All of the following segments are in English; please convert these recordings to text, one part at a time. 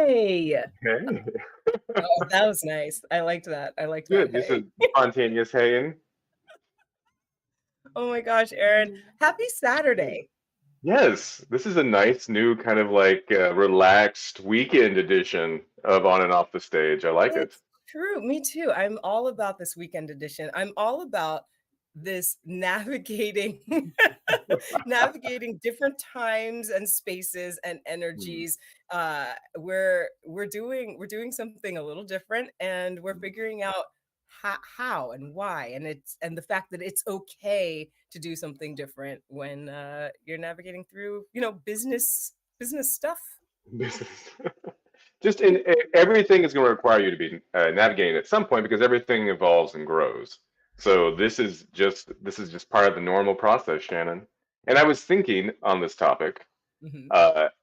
Hey. Okay, Oh, that was nice. I liked that. I liked that good. Just hey. a spontaneous haying. Oh my gosh, Aaron. Happy Hey. Saturday. Yes, this is a nice new kind of like relaxed weekend edition of On and Off the Stage. I like it. It's true. Me too. I'm all about this weekend edition. I'm all about this navigating navigating different times and spaces and Mm, energies. We're doing something a little different and we're mm, figuring out how and why, and the fact that it's okay to do something different when you're navigating through business stuff. This is just everything is going to require you to be navigating at some point because everything evolves and grows. So this is just part of the normal process, Shannon. And I was thinking on this topic Mhm.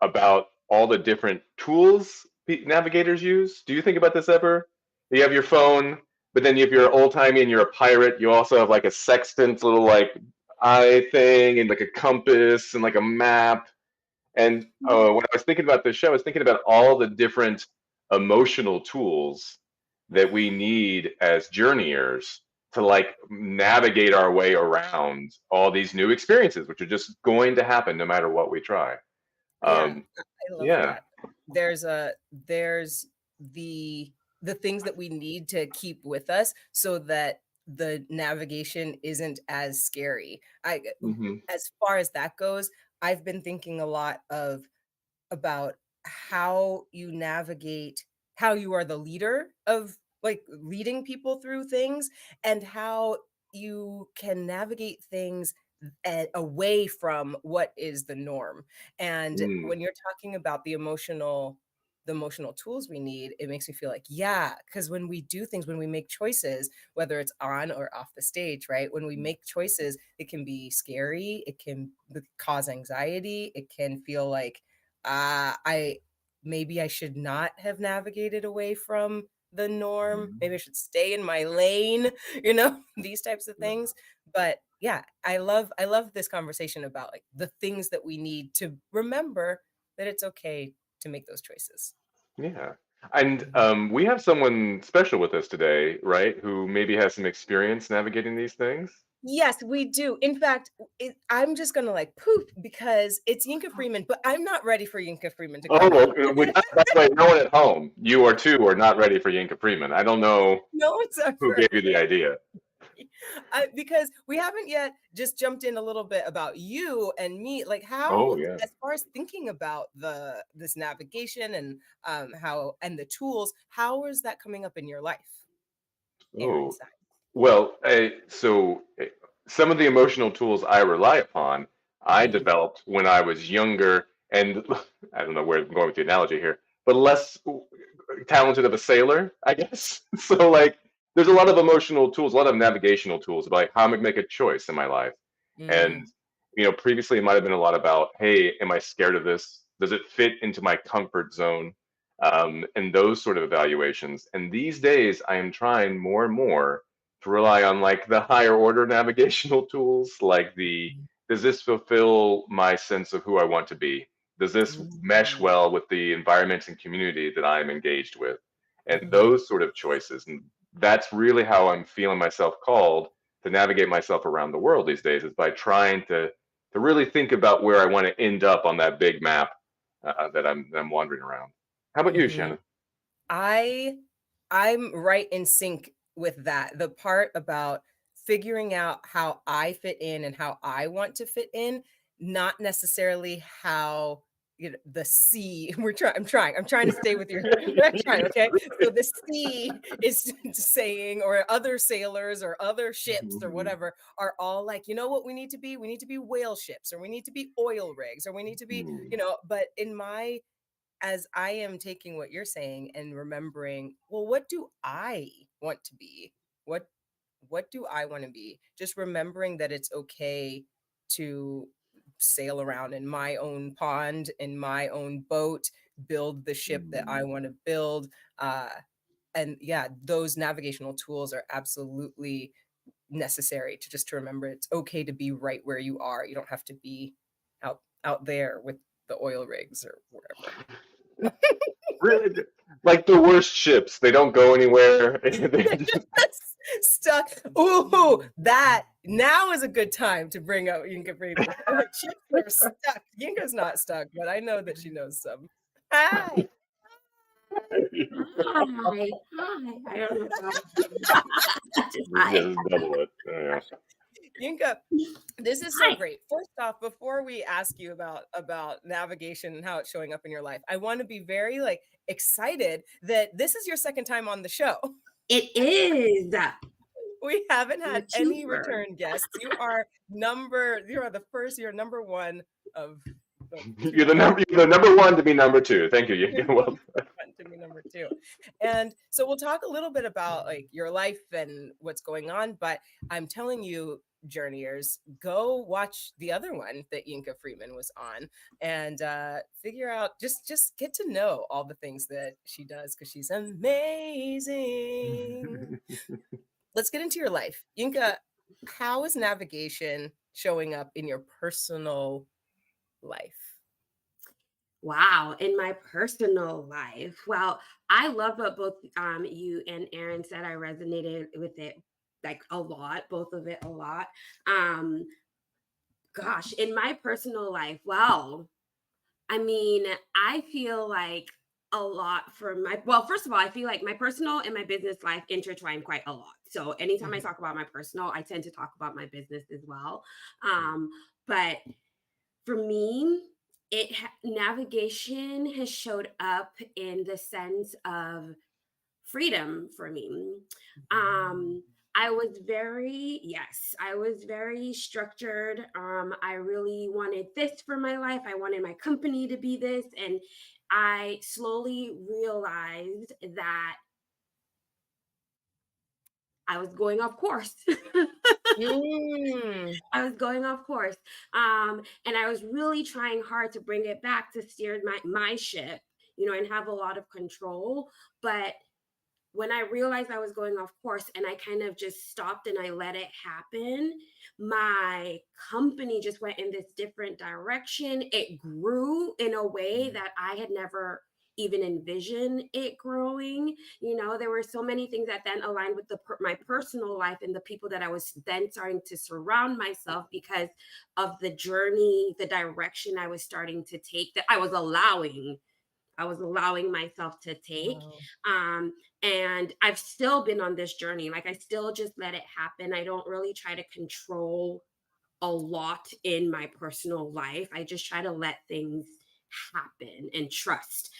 about all the different tools navigators use. Do you think about this ever? You have your phone, but then if you're old timey and you're a pirate, you also have like a sextant little like eye thing and like a compass and like a map. And when I was thinking about this show, I was thinking about all the different emotional tools that we need as journeyers to like navigate our way around all these new experiences, which are just going to happen no matter what we try. Yeah, Um, I love yeah. that. There's the things that we need to keep with us so that the navigation isn't as scary. Hmm. As far as that goes, I've been thinking a lot about how you navigate, how you are the leader of like leading people through things, and how you can navigate things away from what is the norm. And Mm, when you're talking about the emotional tools we need, it makes me feel like, yeah, because when we do things, when we make choices, whether it's on or off the stage, right? When we make choices, it can be scary, it can cause anxiety, it can feel like I maybe I should not have navigated away from the norm. mm, Maybe I should stay in my lane, these types of yeah. things. But yeah, I love this conversation about like the things that we need to remember that it's okay to make those choices. Yeah. And Mhm. we have someone special with us today, right? Who maybe has some experience navigating these things. Yes, we do. In fact, I'm just gonna like poof because it's Yinka Freeman, but I'm not ready for Yinka Freeman to come Oh, on. okay. By the way, no one at home. You or two are not ready for Yinka Freeman. I don't know No, it's who over. gave you the idea. Because we haven't yet just jumped in a little bit about you and me, like Oh, how, yeah. as far as thinking about this navigation and how and the tools, how is that coming up in your life, Aaron Oh, Stein? well, some of the emotional tools I rely upon, I Mhm. developed when I was younger, and I don't know where I'm going with the analogy here, but less talented of a sailor, I guess. So, like, there's a lot of emotional tools, a lot of navigational tools about like, how I'm gonna make a choice in my life. Mm, And, previously it might have been a lot about, hey, am I scared of this? Does it fit into my comfort zone? And those sort of evaluations. And these days, I am trying more and more to rely on like the higher order navigational tools, like does this fulfill my sense of who I want to be? Does this mesh mm, well with the environment and community that I'm engaged with? And mhm, those sort of choices. And that's really how I'm feeling myself called to navigate myself around the world these days is by trying to really think about where I want to end up on that big map that I'm wandering around. How about you, mhm. Shannon? I I'm right in sync with that. The part about figuring out how I fit in and how I want to fit in, not necessarily how the sea I'm trying to stay with your I'm trying, okay? So the sea is saying, or other sailors or other ships or Mhm. whatever are all like, you know what we need to be? We need to be whale ships, or we need to be oil rigs, or we need to be, Mhm. but in my as I am taking what you're saying and remembering, well, what do I want to be? What what do I want to be? Just remembering that it's okay to sail around in my own pond, in my own boat, build the ship that I Mhm. want to build. Uh, and yeah, those navigational tools are absolutely necessary to remember it's okay to be right where you are. You don't have to be out there with the oil rigs or wherever. Really, like the worst ships. They don't go anywhere. They just Stuck. Ooh, that now is a good time to bring up Yinka Freeman. Like ships that are stuck. Yinka's not stuck, but I know that she knows some. Hi, Hi, hi. I don't know how. Just hi. just double it. Yeah. Yinka. This is so Hi. great. First off, before we ask you about navigation and how it's showing up in your life, I want to be very like excited that this is your second time on the show. It is We haven't a had any twofer. return guests. You are the first, you're number one of two You're the number one to be number two. Thank you. you're Well, number one to be number two. And so we'll talk a little bit about like your life and what's going on. But I'm telling you, journeyers, go watch the other one that Yinka Freeman was on and figure out just get to know all the things that she does because she's amazing. Let's get into your life. Yinka, how is navigation showing up in your personal life? Wow, in my personal life. Well, I love what both you and Aaron said. I resonated with it like a lot, both of it a lot. Um, Gosh, in my personal life, well, I mean, I feel like a lot for my well, first of all, I feel like my personal and my business life intertwine quite a lot. So anytime I Mhm. talk about my personal, I tend to talk about my business as well. But for me, navigation has showed up in the sense of freedom for me. I was I was very structured. I really wanted this for my life. I wanted my company to be this. And I slowly realized that I was going off course. Mm. I was going off course. And I was really trying hard to bring it back to steer my ship, and have a lot of control. But when I realized I was going off course and I kind of just stopped and I let it happen, my company just went in this different direction. It grew in a way that I had never even envisioned it growing. There were so many things that then aligned with my personal life and the people that I was then starting to surround myself because of the journey, the direction I was starting to take that I was allowing myself to take. Wow. Um, and I've still been on this journey. Like I still just let it happen. I don't really try to control a lot in my personal life. I just try to let things happen and trust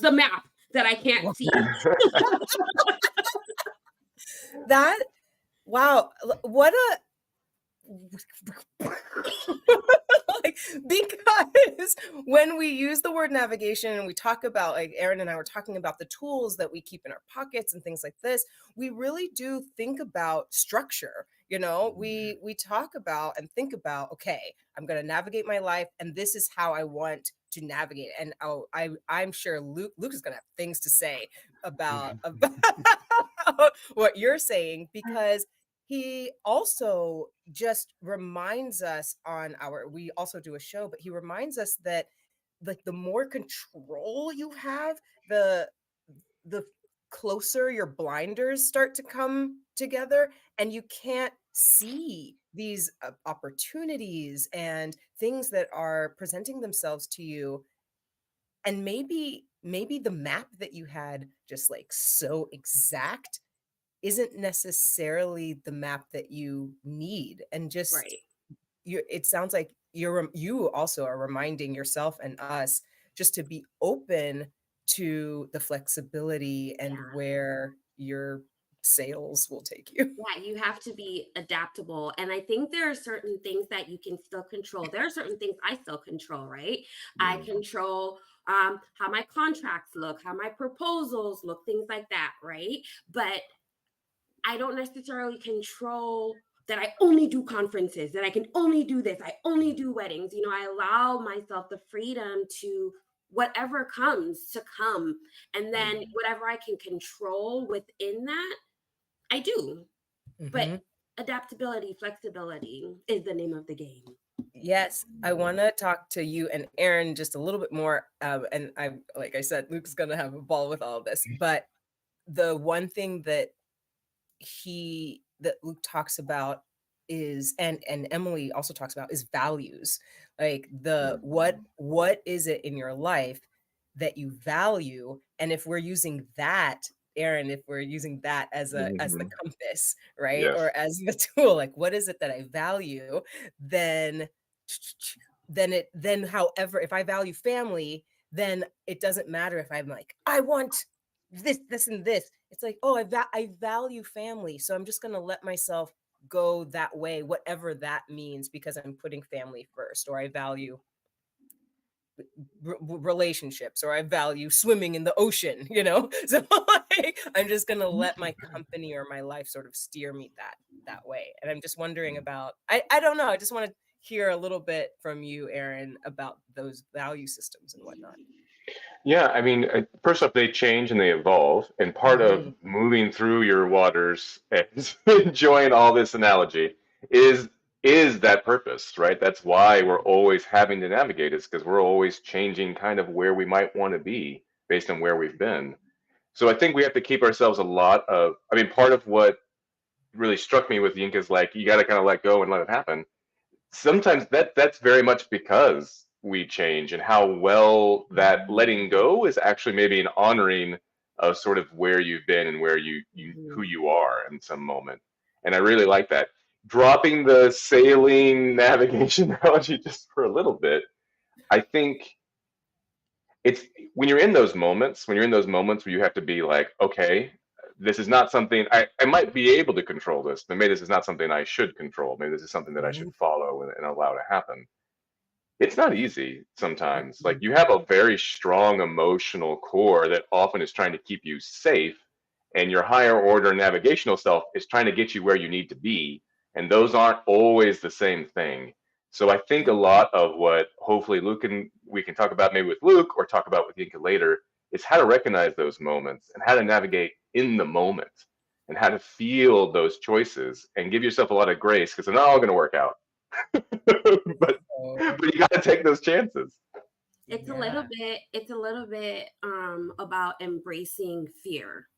the map that I can't see. That wow, what a like because when we use the word navigation and we talk about like Aaron and I were talking about the tools that we keep in our pockets and things like this, we really do think about structure. We talk about and think about, okay, I'm going to navigate my life and this is how I want to navigate it. And I'm sure Luke is going to have things to say about what you're saying because he also just reminds us we also do a show, but he reminds us that like the more control you have, the closer your blinders start to come together and you can't see these opportunities and things that are presenting themselves to you. And maybe the map that you had just like so exact isn't necessarily the map that you need and just Right. it sounds like you also are reminding yourself and us just to be open to the flexibility and Yeah. where your sales will take you. Yeah, you have to be adaptable. And I think there are certain things that you can still control. There are certain things I still control, right? I control how my contracts look, how my proposals look, things like that, right? But I don't necessarily control that I only do conferences, that I can only do this, I only do weddings. I allow myself the freedom to whatever comes to come. And then whatever I can control within that, I do. But Mhm. adaptability, flexibility is the name of the game. Yes, I want to talk to you and Aaron just a little bit more. And I, like I said, Luke's gonna have a ball with all of this. But the one thing that Luke talks about is, and Emily also talks about, is values. Like the what is it in your life that you value? And if we're using that, Aaron, if we're using that as the Mhm. compass, right? Yes. Or as the tool, like what is it that I value? Then then however, if I value family, then it doesn't matter if I'm like, I want this, and this. It's like, oh, I value family. So I'm just going to let myself go that way, whatever that means, because I'm putting family first, or I value relationships, or I value swimming in the ocean, you know? So like, I'm just going to let my company or my life sort of steer me that way. And I'm just wondering about, I don't know. I just want to hear a little bit from you, Aaron, about those value systems and whatnot. Yeah, I mean, first off, they change and they evolve, and part of Hmm. moving through your waters and enjoying all this analogy is is that purpose, right? That's why we're always having to navigate, is because we're always changing kind of where we might want to be based on where we've been. So I think we have to keep ourselves a lot of, I mean, part of what really struck me with Yinka is like you got to kind of let go and let it happen. Sometimes that's very much because we change, and how well that letting go is actually maybe an honoring of sort of where you've been and where you who Hmm. you are in some moment. And I really like that. Dropping the sailing navigation analogy just for a little bit, I think it's when you're in those moments, when you're in those moments where you have to be like, okay, this is not something I might be able to control this, but maybe this is not something I should control. Maybe this is something that I should follow and allow to happen. It's not easy sometimes. Like Mhm. you have a very strong emotional core that often is trying to keep you safe, and your higher order navigational self is trying to get you where you need to be. And those aren't always the same thing. So I think a lot of what hopefully Luke and we can talk about maybe with Luke or talk about with Yinka later is how to recognize those moments and how to navigate in the moment and how to feel those choices and give yourself a lot of grace because they're not all going to work out. but So, but you got to take those chances. yeah. It's a little bit about embracing fear.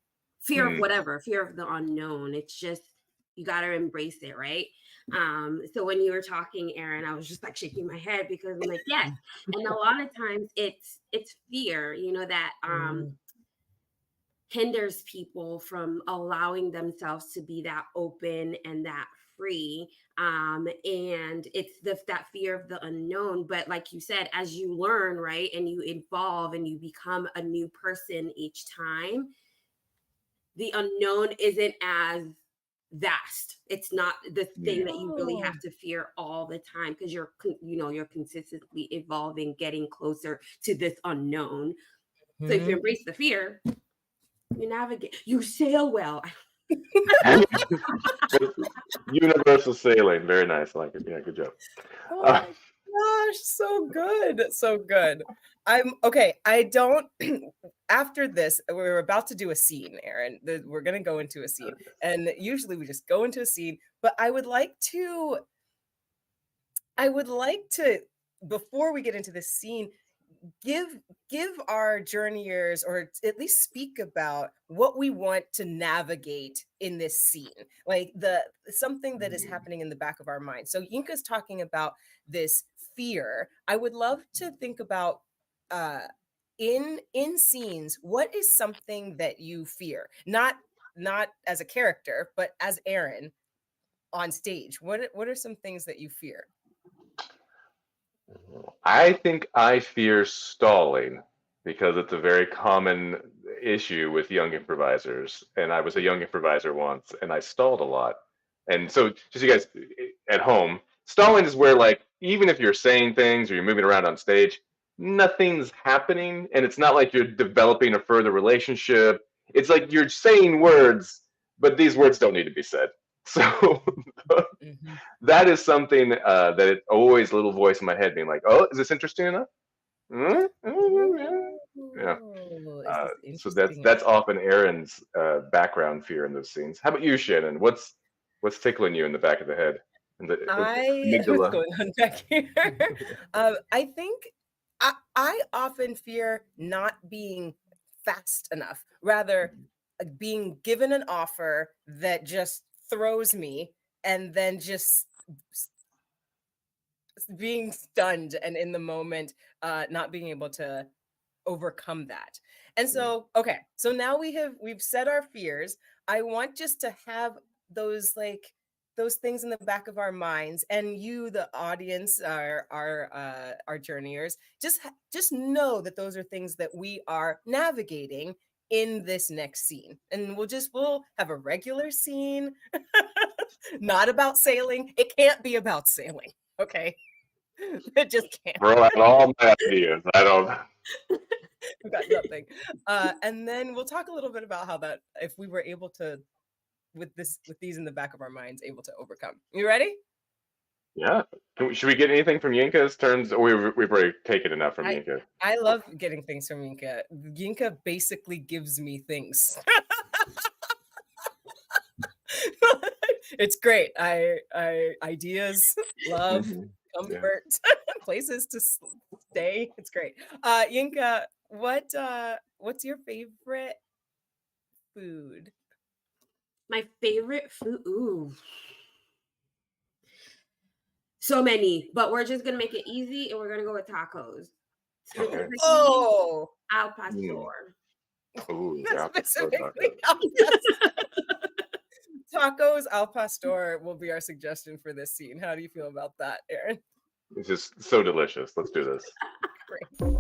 Fear of Mm. whatever, fear of the unknown. It's just you got to embrace it, right? So when you were talking, Aaron, I was just like shaking my head because I'm like, yes. And a lot of times it's fear, that Mm. hinders people from allowing themselves to be that open and that free. And it's that fear of the unknown. But like you said, as you learn, right, and you evolve and you become a new person each time, the unknown isn't as vast. It's not the thing that you really Oh. have to fear all the time because you're consistently evolving, getting closer to this unknown. So if you Mhm. embrace the fear, you navigate, you sail well. Universal sailing, very nice. I like it. Yeah, good job. Oh Uh, my gosh, so good. So good. I'm okay. I don't after this, we're about to do a scene, Aaron. We're gonna go into a scene. And usually we just go into a scene, but I would like to, before we get into this scene, give give our journeyers, or at least speak about what we want to navigate in this scene, like the something that is happening in the back of our mind. So Yinka's talking about this fear. I would love to think about, uh in scenes, what is something that you fear, not as a character, but as Aaron on stage. What are some things that you fear? I think I fear stalling because it's a very common issue with young improvisers. And I was a young improviser once and I stalled a lot. And so, just so you guys at home, stalling is where, like, even if you're saying things or you're moving around on stage, nothing's happening. And it's not like you're developing a further relationship. It's like you're saying words, but these words don't need to be said. So, Mhm. that is something that it always a little voice in my head being like, "Oh, is this interesting enough?" Yeah. Oh, is this So that's interesting that's enough? often Aaron's background fear in those scenes. How about you, Shannon? What's tickling you in the back of the head? The what's amygdala. going on back here? I think I often fear not being fast enough, rather being given an offer that just throws me and then just being stunned and in the moment, not being able to overcome that. And so, okay, so now we've set our fears. I want just to have those those things in the back of our minds, and you, the audience, our journeyers, just know that those are things that we are navigating in this next scene. And we'll have a regular scene, not about sailing. It can't be about sailing. Okay. It just can't. Throw out all my ideas. I don't. I've got nothing. And then we'll talk a little bit about how that, if we were able to, with these in the back of our minds, able to overcome. You ready? Yeah. Should we get anything from Yinka's turns? Or we've already taken enough from I Yinka. I love getting things from Yinka. Yinka basically gives me things. It's great. I ideas, love, Yeah. comfort, places to stay. It's great. Yinka, what's your favorite food? My favorite food. Ooh, so many, but we're just gonna make it easy, and we're gonna go with tacos. Okay. Specifically, Oh, al Mm. pastor. Ooh, that's yeah. specifically al tacos al pastor will be our suggestion for this scene. How do you feel about that, Aaron? It's just so delicious. Let's do this. Great.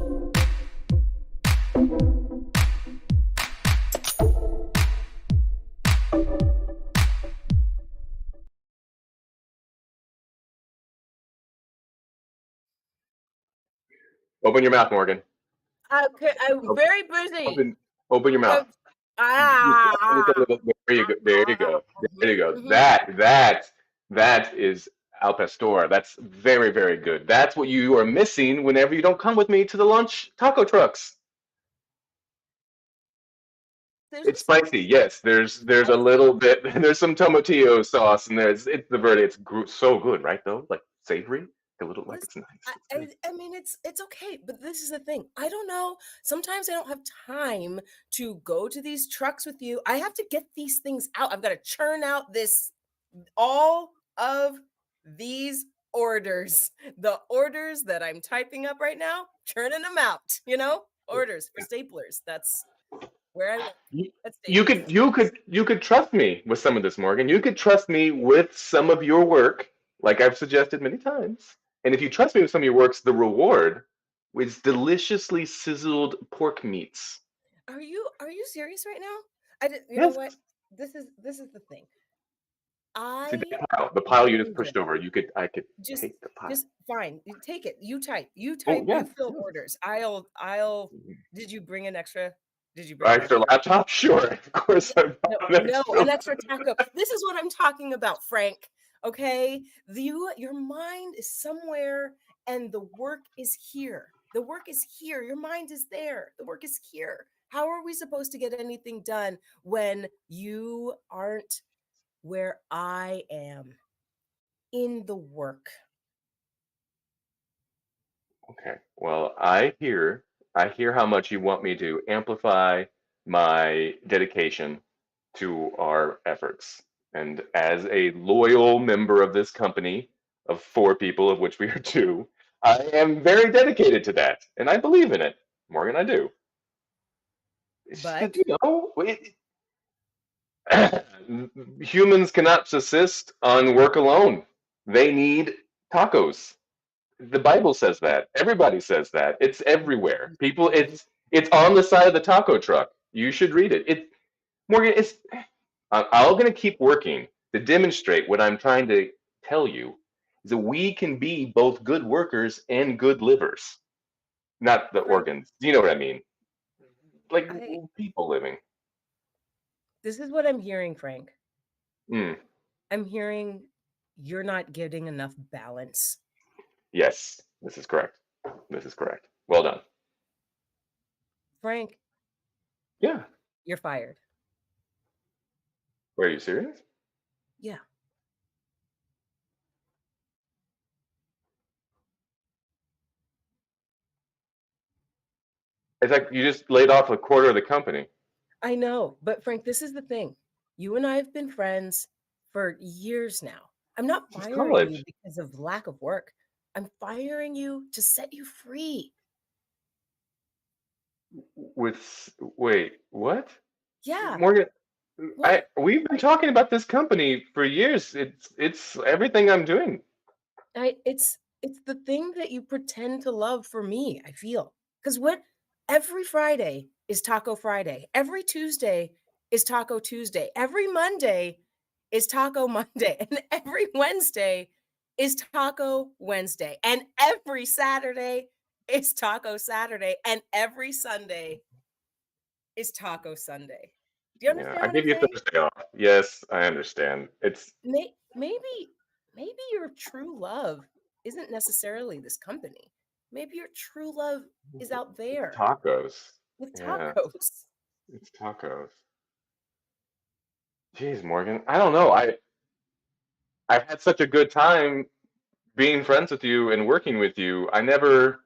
Open your mouth, Morgan. Okay, I'm Open, very busy. open, open your Uh, mouth. Just a ah, little. There you go. There you go. There you go. mhm. That is al pastor. That's very, very good. That's what you are missing whenever you don't come with me to the lunch taco trucks. It's Seriously? spicy. Yes, there's a Spicy? little bit. There's some tomatillo sauce, and it's the verde. It's so good, right? Though, like savory, a little like Listen, it's nice. It's good. I mean, it's okay, but this is the thing. I don't know. Sometimes I don't have time to go to these trucks with you. I have to get these things out. I've got to churn out all of these orders. The orders that I'm typing up right now, churning them out, orders for staplers. That's where I work You, at you staplers. could you could trust me with some of this, Morgan. You could trust me with some of your work, like I've suggested many times. And if you trust me with some of your works, the reward is deliciously sizzled pork meats. Are you serious right now? I did, you know Yes. what? This is the thing. See I the pile you just need pushed this. over. I could Just take the pile. just fine. You take it. You Oh type, you yes, fill yes. orders. I'll did you bring an extra? Did you bring an Extra extra? laptop? Sure, of course I No, bought an no, extra an extra laptop. taco. This is what I'm talking about, Frank. Okay? Your mind is somewhere and the work is here. The work is here. Your mind is there. The work is here. How are we supposed to get anything done when you aren't where I am in the work? Okay. Well, I hear how much you want me to amplify my dedication to our efforts. And as a loyal member of this company of four people, of which we are two, I am very dedicated to that, and I believe in it. Morgan, I do. It's just that, But humans cannot subsist on work alone. They need tacos. The Bible says that. Everybody says that. It's everywhere. People, it's on the side of the taco truck. You should read it. Morgan, I'm going to keep working to demonstrate what I'm trying to tell you is that we can be both good workers and good livers, not the Frank, organs. You know what I mean? Like I people living. this is what I'm hearing, Frank. Mm, I'm hearing you're not getting enough balance. yes, this is correct. This is correct. Well done. Frank, Yeah. you're fired. Are you serious? Yeah. It's like you just laid off a quarter of the company. I know, but Frank, this is the thing. You and I have been friends for years now. I'm not Since firing you college. because of lack of work. I'm firing you to set you free. Wait, what? Yeah. Morgan, What? we've been talking about this company for years. It's everything I'm doing. It's the thing that you pretend to love for me, I feel. Because what every Friday is Taco Friday. Every Tuesday is Taco Tuesday. Every Monday is Taco Monday. And every Wednesday is Taco Wednesday. And every Saturday is Taco Saturday. And every Sunday is Taco Sunday. Do you Yeah, I understand what I'm gave you saying? Thursday off. Yes, I understand. Maybe your true love isn't necessarily this company. Maybe your true love is out It's there tacos. with Yeah, tacos. it's tacos. Jeez, Morgan. I don't know. I've had such a good time being friends with you and working with you. I never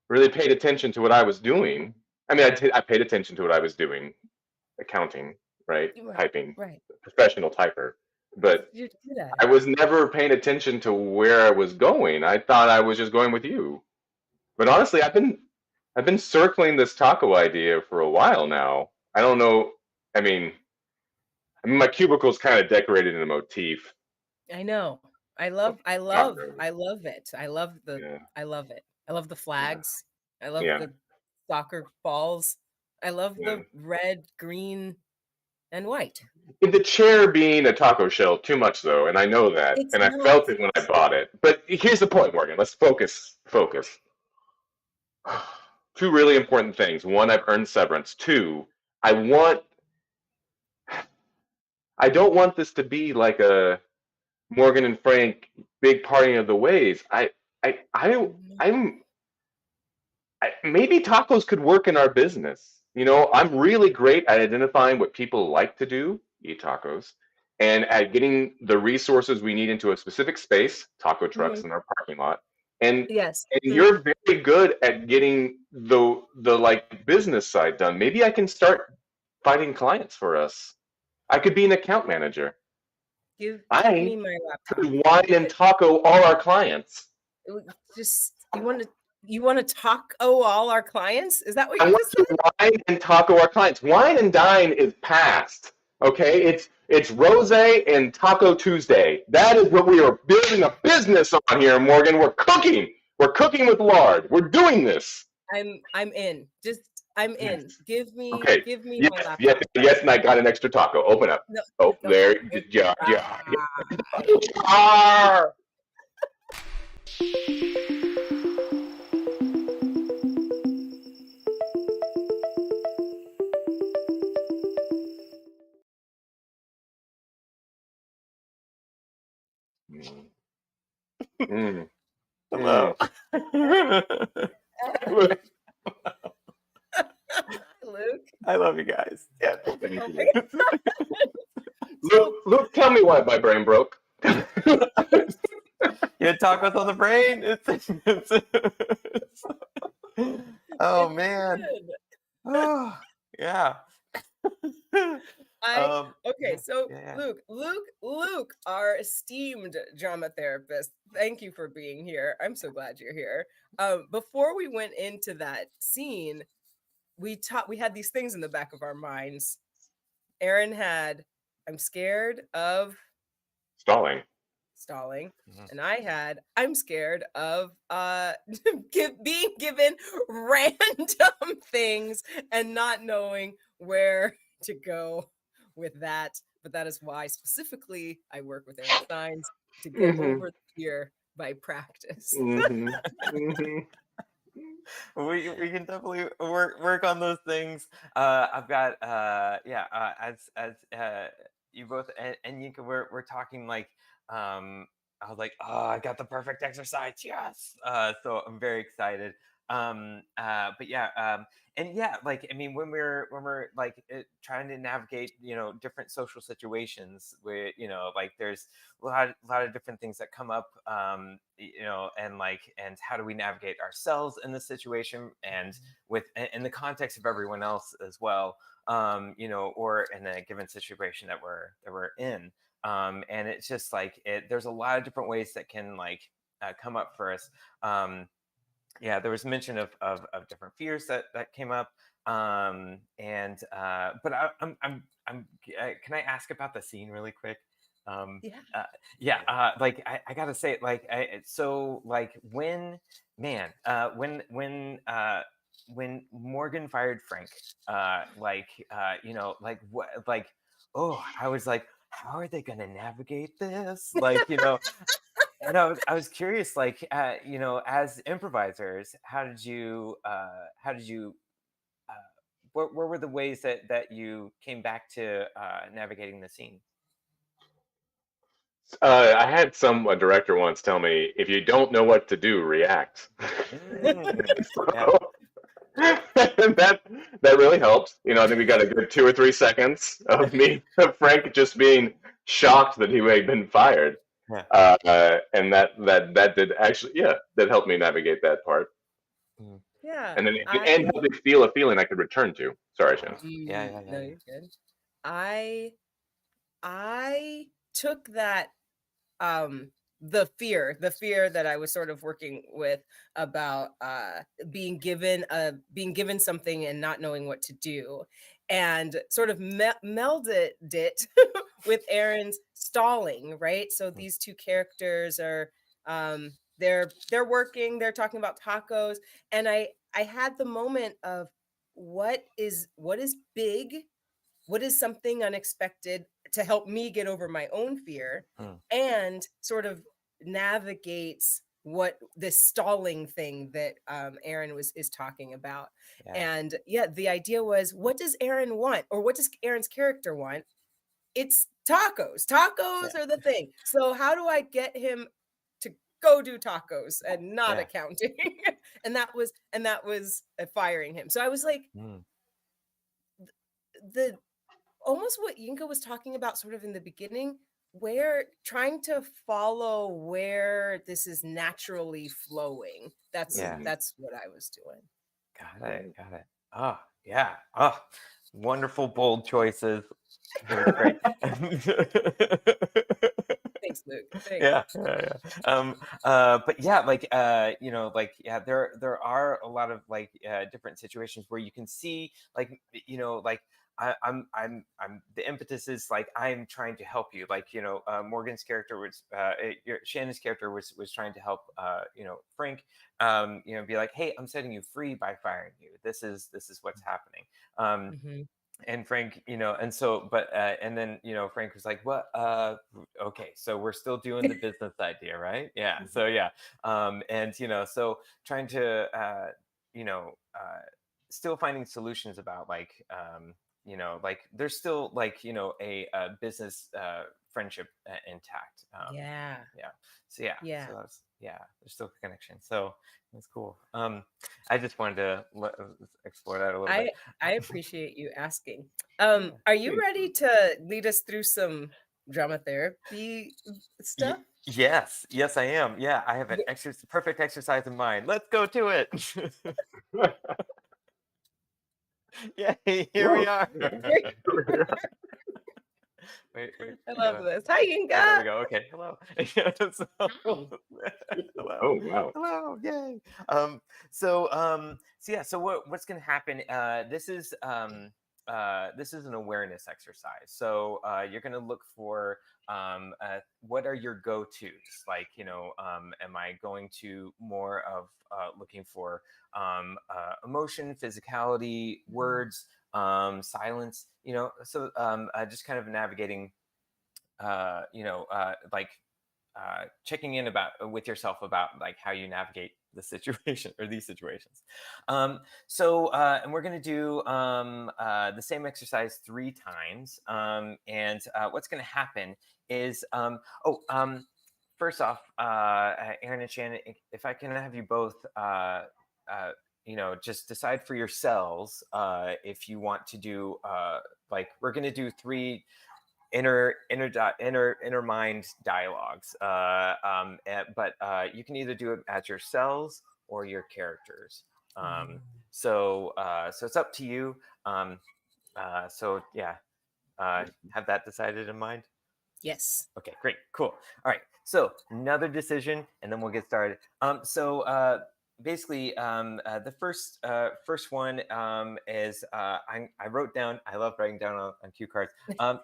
really paid attention to what I was doing. I mean, I paid attention to what I was doing, accounting, right? Right, Typing, right. professional typer. But You're good at I it. was never paying attention to where I was going. I thought I was just going with you. But honestly, I've been circling this taco idea for a while now. I don't know. I mean, my cubicle's kind of decorated in a motif I know. of tacos. I love it. Yeah, I love it. I love the yeah, flags. I love yeah, the soccer balls. I love yeah. the red, green, and white. The chair being a taco shell, too much though, and I know that, It's and I not. felt it when I bought it. But here's the point, Morgan. Let's focus. Focus. Two really important things. One, I've earned severance. Two, I want. I don't want this to be like a Morgan and Frank big partying of the ways. Mhm. I'm. Maybe tacos could work in our business. I'm really great at identifying what people like to do, eat tacos, and at getting the resources we need into a specific space, taco trucks Mhm. in our parking lot. And Yes. and Mhm. you're very good at getting the like business side done. Maybe I can start finding clients for us. I could be an account manager. Give me I my laptop. could wine and taco all our clients. Just you want to talk all our clients? Is that what I you want just to said? wine and taco our clients. Wine and dine is past. Okay, it's rose and Taco Tuesday. That is what we are building a business on here, Morgan. We're cooking. We're cooking with lard. We're doing this. I'm in. Just I'm Yes. in. Okay. Give me Yes. my Yes. laptop. Yes. And I got an extra taco. Open up. No, Oh, okay. there. Yeah. Yeah. Ah. Yeah. Mm, mm, Hello. mm. Luke, Luke. I love you guys. Yeah. thank Oh my you. God. Luke, So Luke, tell me why my brain broke. You had tacos on the brain. Oh it's man. good. Oh yeah. I okay, Yeah. so Yeah. Luke, our esteemed drama therapist. Thank you for being here. I'm so glad you're here. Before we went into that scene, we had these things in the back of our minds. Aaron had, I'm scared of Stalling. stalling, Mhm. and I had, I'm scared of being given random things and not knowing where to go with that. But that is why specifically I work with Aaron Steins to get Mm-hmm. over the fear by practice. Mm-hmm. Mm-hmm. We can definitely work on those things. I've got yeah. As you both and Yinka, we're talking like I was like, oh, I got the perfect exercise. Yes. So I'm very excited. But yeah, and yeah, like I mean, when we're like trying to navigate, different social situations, where like there's a lot of different things that come up, and like, and how do we navigate ourselves in the situation, and in the context of everyone else as well, or in a given situation that we're in. And it's just like there's a lot of different ways that can like come up for us. Yeah, there was mention of different fears that came up. And but can I ask about the scene really quick? um Yeah. yeah, like I gotta say, like so like when, man, when Morgan fired Frank, like what, like, oh, I was like, how are they gonna navigate this, like, and I was curious, like, as improvisers, how did you uh, what were the ways that you came back to navigating the scene? I had a director once tell me, if you don't know what to do, react. Mm, yeah, So that really helped. I think we got a good 2 or 3 seconds of me, of Frank just being shocked that he had been fired, yeah. and that did actually, yeah, that helped me navigate that part, Mm. Yeah. and then and I helped me feel a feeling I could return to. Sorry, Shannon. Yeah, yeah, yeah, no, yeah. you're good. I I took that the fear that I was sort of working with about being given something and not knowing what to do, and sort of melded it with Aaron's stalling, right? So Mm, these two characters are they're working, they're talking about tacos, and I had the moment of what is big, what is something unexpected to help me get over my own fear, mm, and sort of navigates what this stalling thing that Aaron is talking about. yeah, And yeah, the idea was, what does Aaron want, or what does Aaron's character want? It's tacos. Tacos yeah, are the thing. So how do I get him to go do tacos and not yeah. accounting? and that was firing him. So I was like, Mm, the almost what Yinka was talking about sort of in the beginning, where trying to follow where this is naturally flowing. That's yeah. Mhm. that's what I was doing. Got it, Right. got it. Oh, yeah. Oh, wonderful, bold choices. That was great. Thanks, Luke. Thanks. Yeah, yeah, yeah. But yeah, like, like, yeah, there are a lot of like different situations where you can see, like, like, I'm the impetus is like I'm trying to help you, like, Morgan's character was Shannon's character was trying to help Frank, be like, hey, I'm setting you free by firing you. This is what's happening. Mhm. And Frank, and so, but and then Frank was like, what, okay, so we're still doing the business idea, right? Yeah, so yeah. And so trying to you know still finding solutions about, like, like there's still, like, a business friendship intact. Yeah. Yeah, so yeah, Yeah. so that's, yeah, there's still a connection, so that's cool. I just wanted to explore that a little bit. I I appreciate you asking. Yeah. Are you ready to lead us through some drama therapy Y- stuff? yes, yes, I am. Yeah, I have an perfect exercise in mind. Let's go to it. Yay, here we Woo. are. Great. Wait, wait, I I love gotta. this. Hi, Oh, there Yinka. we go. Okay, hello. Yeah, Hi. hello, Oh, wow. hello, yay. So yeah, so what's gonna happen? This is an awareness exercise. So you're gonna look for, what are your go-tos? Like, am I going to more of looking for emotion, physicality, words, silence? So just kind of navigating, like, checking in about with yourself about, like, how you navigate the situation or these situations. And we're going to do the same exercise 3 times. And what's going to happen is, first off, Aaron and Shannon, if I can have you both just decide for yourselves if you want to do like we're going to do three inner mind dialogues. But you can either do it as yourselves or your characters. So it's up to you. So yeah, have that decided in mind. Yes. Okay, great, cool. All right, so another decision, and then we'll get started. Basically, the first one is I wrote down. I love writing down on cue cards.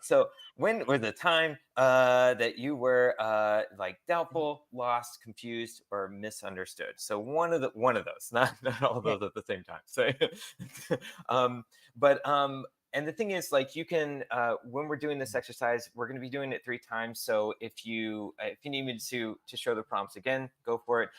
So when was the time that you were like doubtful, lost, confused, or misunderstood? So one of those, not all of Okay. those at the same time. So, but and the thing is, like, you can when we're doing this exercise, we're going to be doing it 3 times. So if you need me to show the prompts again, go for it.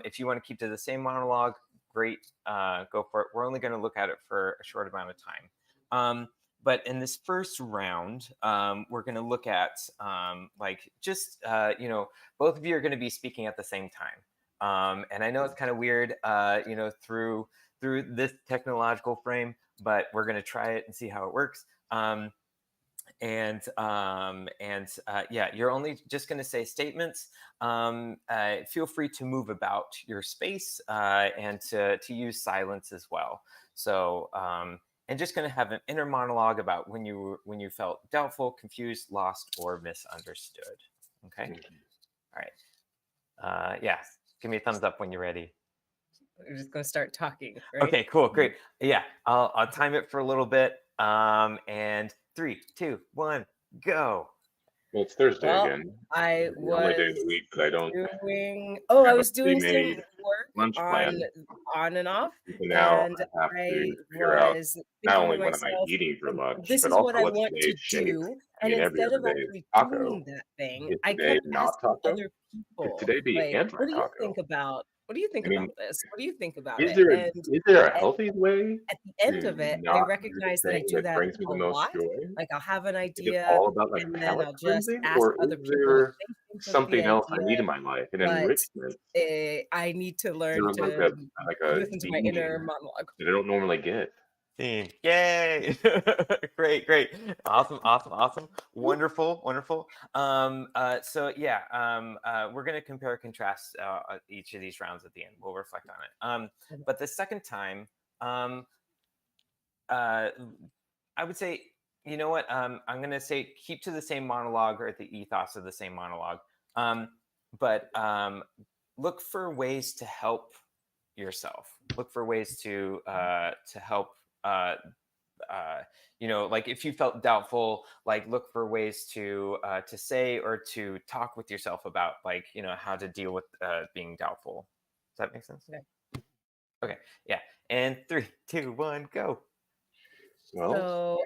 If you want to keep to the same monologue, great, go for it. We're only going to look at it for a short amount of time. But in this first round, we're going to look at like just both of you are going to be speaking at the same time. And I know it's kind of weird, through this technological frame, but we're going to try it and see how it works. Yeah, you're only just going to say statements. Feel free to move about your space and to use silence as well. So and just going to have an inner monologue about when you felt doubtful, confused, lost, or misunderstood. Okay. All right. Yeah. Give me a thumbs up when you're ready. We're just going to start talking, right? Okay, cool, great. Yeah, I'll time it for a little bit. And 3, 2, 1, go. Well, it's Thursday Well, again. I It's the only day of was the week that I don't doing, I have a was doing some pre-made work lunch plan. on and off, So now and I have I to figure out was not thinking to only what am I myself, eating for like, lunch, this but is what also I what's want to today's shape. do. I And mean, every instead other of day is actually taco. doing that thing, Could I today kept not asking taco? other Could people, today be like, what do you anti-taco? think about I mean, this? What do you think about is it? there And is there a at healthy way at the end to of it, I not do the recognize that I thing do that that brings me a the most lot. joy? Like, I'll have an Is it idea, all about like and then palate I'll just cleansing, ask or is other people what there they think of the something else I idea. need in my life, an But enrichment? I need to Is learn there to like a listen to my inner meaning monologue. that I don't normally get? Theme. Yay! Great. Awesome. Wonderful. So yeah, we're gonna compare and contrast each of these rounds at the end. We'll reflect on it. But the second time, I would say, you know what? I'm gonna say keep to the same monologue or the ethos of the same monologue. But look for ways to help yourself. Look for ways to help. Like if you felt doubtful, like look for ways to say or to talk with yourself about, like, how to deal with being doubtful. Does that make sense? Okay. Okay. Yeah. And 3, 2, 1, go. Well,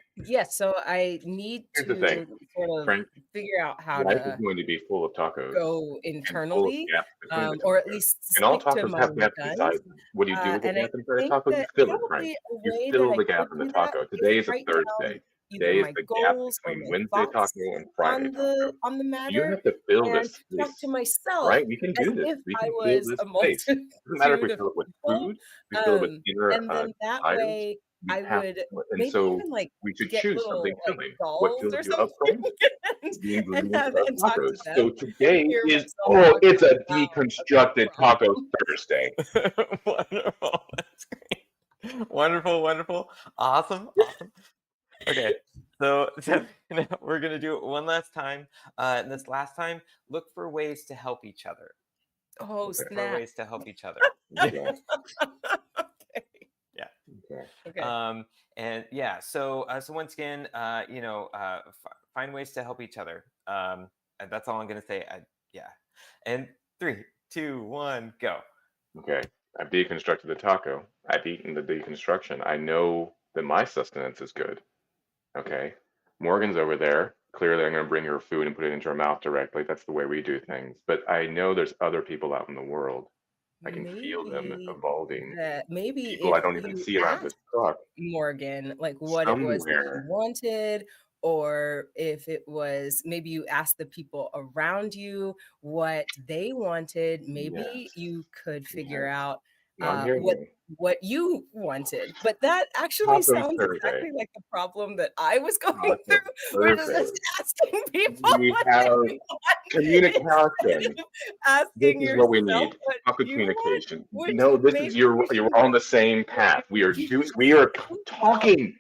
So I need here's the thing, to sort of Frank. figure out how Life is to going to be full of tacos go and full of internally, gaps between the or at tacos. least And all stick to tacos my have gaps guns. inside them. What do you do with the And I gap inside a think taco? You that fill it, Frank. probably a You way that fill I the gap could in the do that taco. is Today is a write down Thursday. either Today is my the gap goals or between my Wednesday thoughts taco and Friday taco. on the You matter, have to fill and this talk to space, myself right? We can as do this. if We I can fill was this a space. It doesn't matter if we multitude of fill it with people. food, we fill it with inner And then that desires. way We I have would to, and maybe so even, like, we should get choose something little, like, filling. What dolls fills or you up, something Frank? and The ingredients of talk tacos. to them So and today hear is, myself oh, talk it's out a loud about the deconstructed Taco problem. Thursday. Wonderful. That's great. Wonderful. Awesome. Okay. So we're gonna do it one last time. And this last time, look for ways to help each other. Oh, Okay. For snap. ways to help each other. Okay. Okay. Yeah. Okay. Okay. And yeah, so once again, find ways to help each other. And that's all I'm gonna say. Yeah. And 3, 2, 1, go. Okay. I've deconstructed the taco. I've eaten the deconstruction. I know that my sustenance is good. Okay. Morgan's over there. Clearly, I'm going to bring her food and put it into her mouth directly. That's the way we do things. But I know there's other people out in the world. I can feel them evolving. Maybe People if I don't even you see around this ask truck. Morgan, like, what it was that he Somewhere. wanted, or if it was maybe you asked the people around you what they wanted, Yes. maybe you could figure Yes. out No, I'm hearing what you. what you wanted. But that actually Taco sounds Thursday. exactly like the problem that I was going Taco through, which is Thursday. just asking people We what have they want communication. instead of This asking is what we yourself need. what Taco you want, communication. which No, this is maybe you you're should on the same path. We are think about talking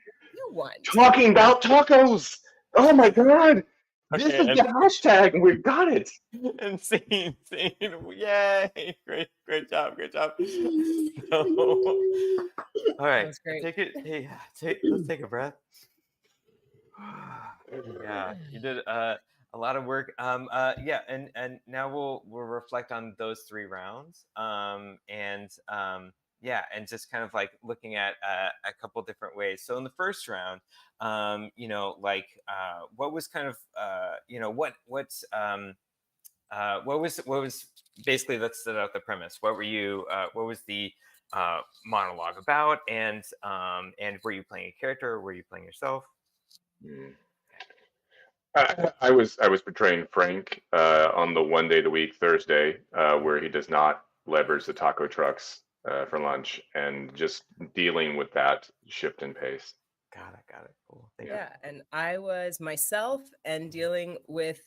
what you want. about tacos. Oh my god. This Okay, is the hashtag and we've got it. and scene. Yay! Great job. So, all That right, was great. take it. Hey, let's take a breath. Yeah, you did a lot of work. Yeah, and now we'll reflect on those 3 rounds. Yeah, and just kind of like looking at a couple different ways. So in the first round, what was kind of what was basically, let's set out the premise. What was the monologue about, and were you playing a character, or were you playing yourself? Mm. I was portraying Frank on the one day of the week, Thursday, where he does not leverage the taco trucks for lunch, and just dealing with that shift in pace. Got it. Cool. Thank you. Yeah, and I was myself and dealing with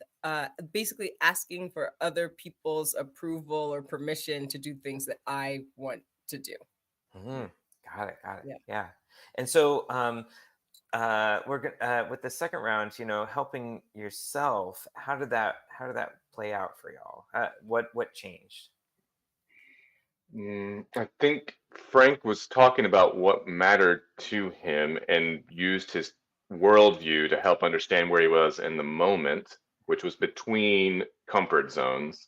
basically asking for other people's approval or permission to do things that I want to do. Mhm. Got it. Yeah. Yeah. And so we're going with the second round, helping yourself. How did that play out for y'all? What changed? I think Frank was talking about what mattered to him and used his worldview to help understand where he was in the moment, which was between comfort zones.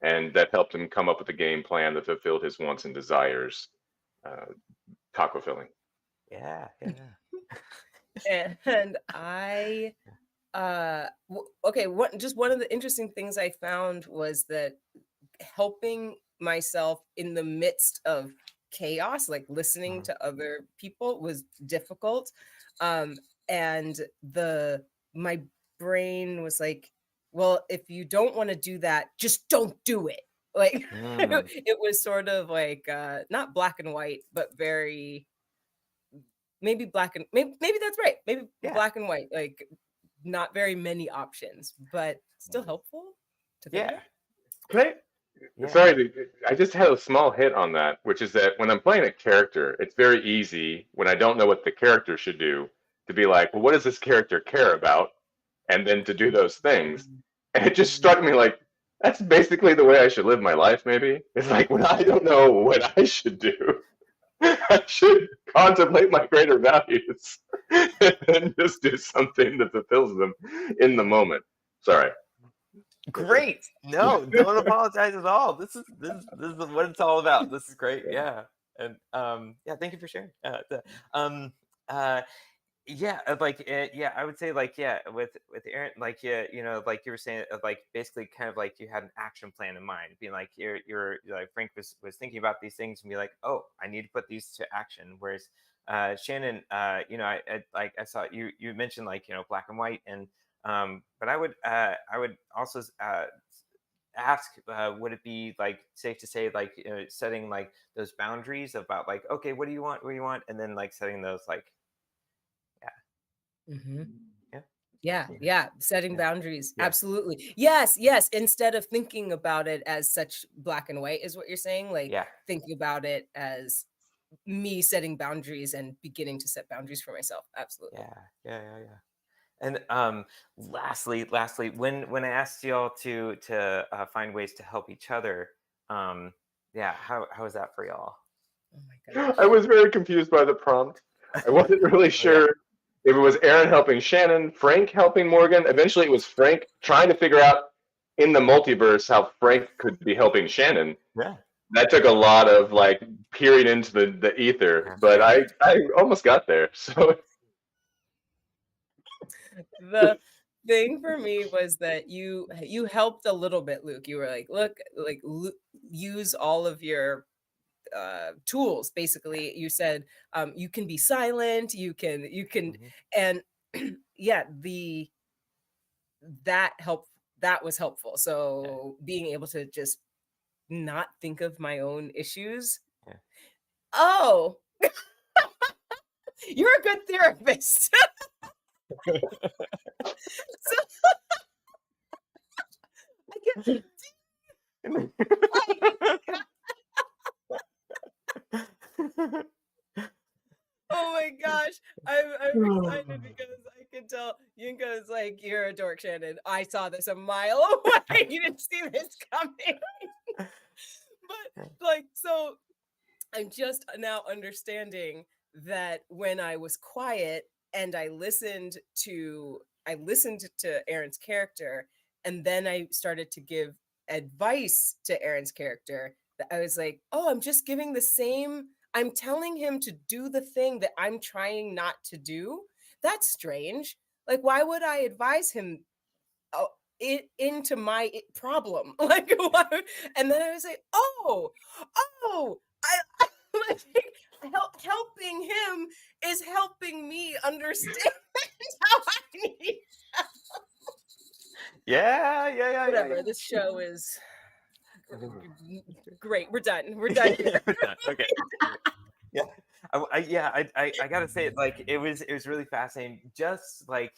And that helped him come up with a game plan that fulfilled his wants and desires, uh, taco filling. Yeah. And I okay, one of the interesting things I found was that helping myself in the midst of chaos, like listening Mhm. to other people, was difficult. Um, and the my brain was like, well, if you don't want to do that, just don't do it. Like Mm, it was sort of like not black and white, but very maybe black and maybe that's right. Maybe yeah. black and white, like not very many options, but still helpful to think Yeah. about. Can I Yeah. Sorry, I just had a small hit on that, which is that when I'm playing a character, it's very easy when I don't know what the character should do to be like, well, what does this character care about? And then to do those things. And it just struck me like, that's basically the way I should live my life, maybe. It's like when I don't know what I should do, I should contemplate my greater values and then just do something that fulfills them in the moment. Sorry. That's Great. No, don't apologize at all. This is what it's all about. This is great. it. Yeah. And yeah, thank you for sharing. Um uh yeah, yeah, I would say, like, yeah, with Aaron, like, yeah, like you were saying, like, basically kind of like you had an action plan in mind, being like, you're like, Frank was thinking about these things and be like, oh, I need to put these to action. Whereas Shannon, I saw you mentioned, like, black and white, and but I would also ask, would it be like safe to say, like, setting like those boundaries about, like, okay, what do you want, and then like setting those, like, yeah. Mhm. Yeah. Yeah, setting Yeah. boundaries. Yeah. Absolutely. Yes, instead of thinking about it as such black and white is what you're saying, like, Yeah. thinking about it as me setting boundaries and beginning to set boundaries for myself. Absolutely. Yeah. Yeah. And lastly, when I asked y'all to find ways to help each other, yeah, how was that for y'all? Oh my I gosh. was very confused by the prompt. I wasn't really Oh yeah. sure if it was Aaron helping Shannon, Frank helping Morgan. Eventually, it was Frank trying to figure out in the multiverse how Frank could be helping Shannon. Yeah. That took a lot of like peering into the ether, but Yeah. I almost got there. So The thing for me was that you helped a little bit, Luke. You were like, look, like use all of your tools. Basically, you said you can be silent, you can Mhm. and yeah, the that help that was helpful. Yeah. So being able to just not think of my own issues. Yeah. Oh, you're a good therapist. So I get, oh my gosh. I'm excited because I can tell Yinka is like, you're a dork, Shannon. I saw this a mile away. You didn't see this coming. But like, so I'm just now understanding that when I was quiet and I listened to Aaron's character, and then I started to give advice to Aaron's character, that I was like, oh, I'm telling him to do the thing that I'm trying not to do. That's strange. Like, why would I advise him oh, into my problem? Like, why? And then I was like, I like, helping him is helping me understand how I need. Yeah. Whatever. This show is great. We're done. We're done here. We're done. Okay. Yeah. I gotta say, like, it was really fascinating. Just like,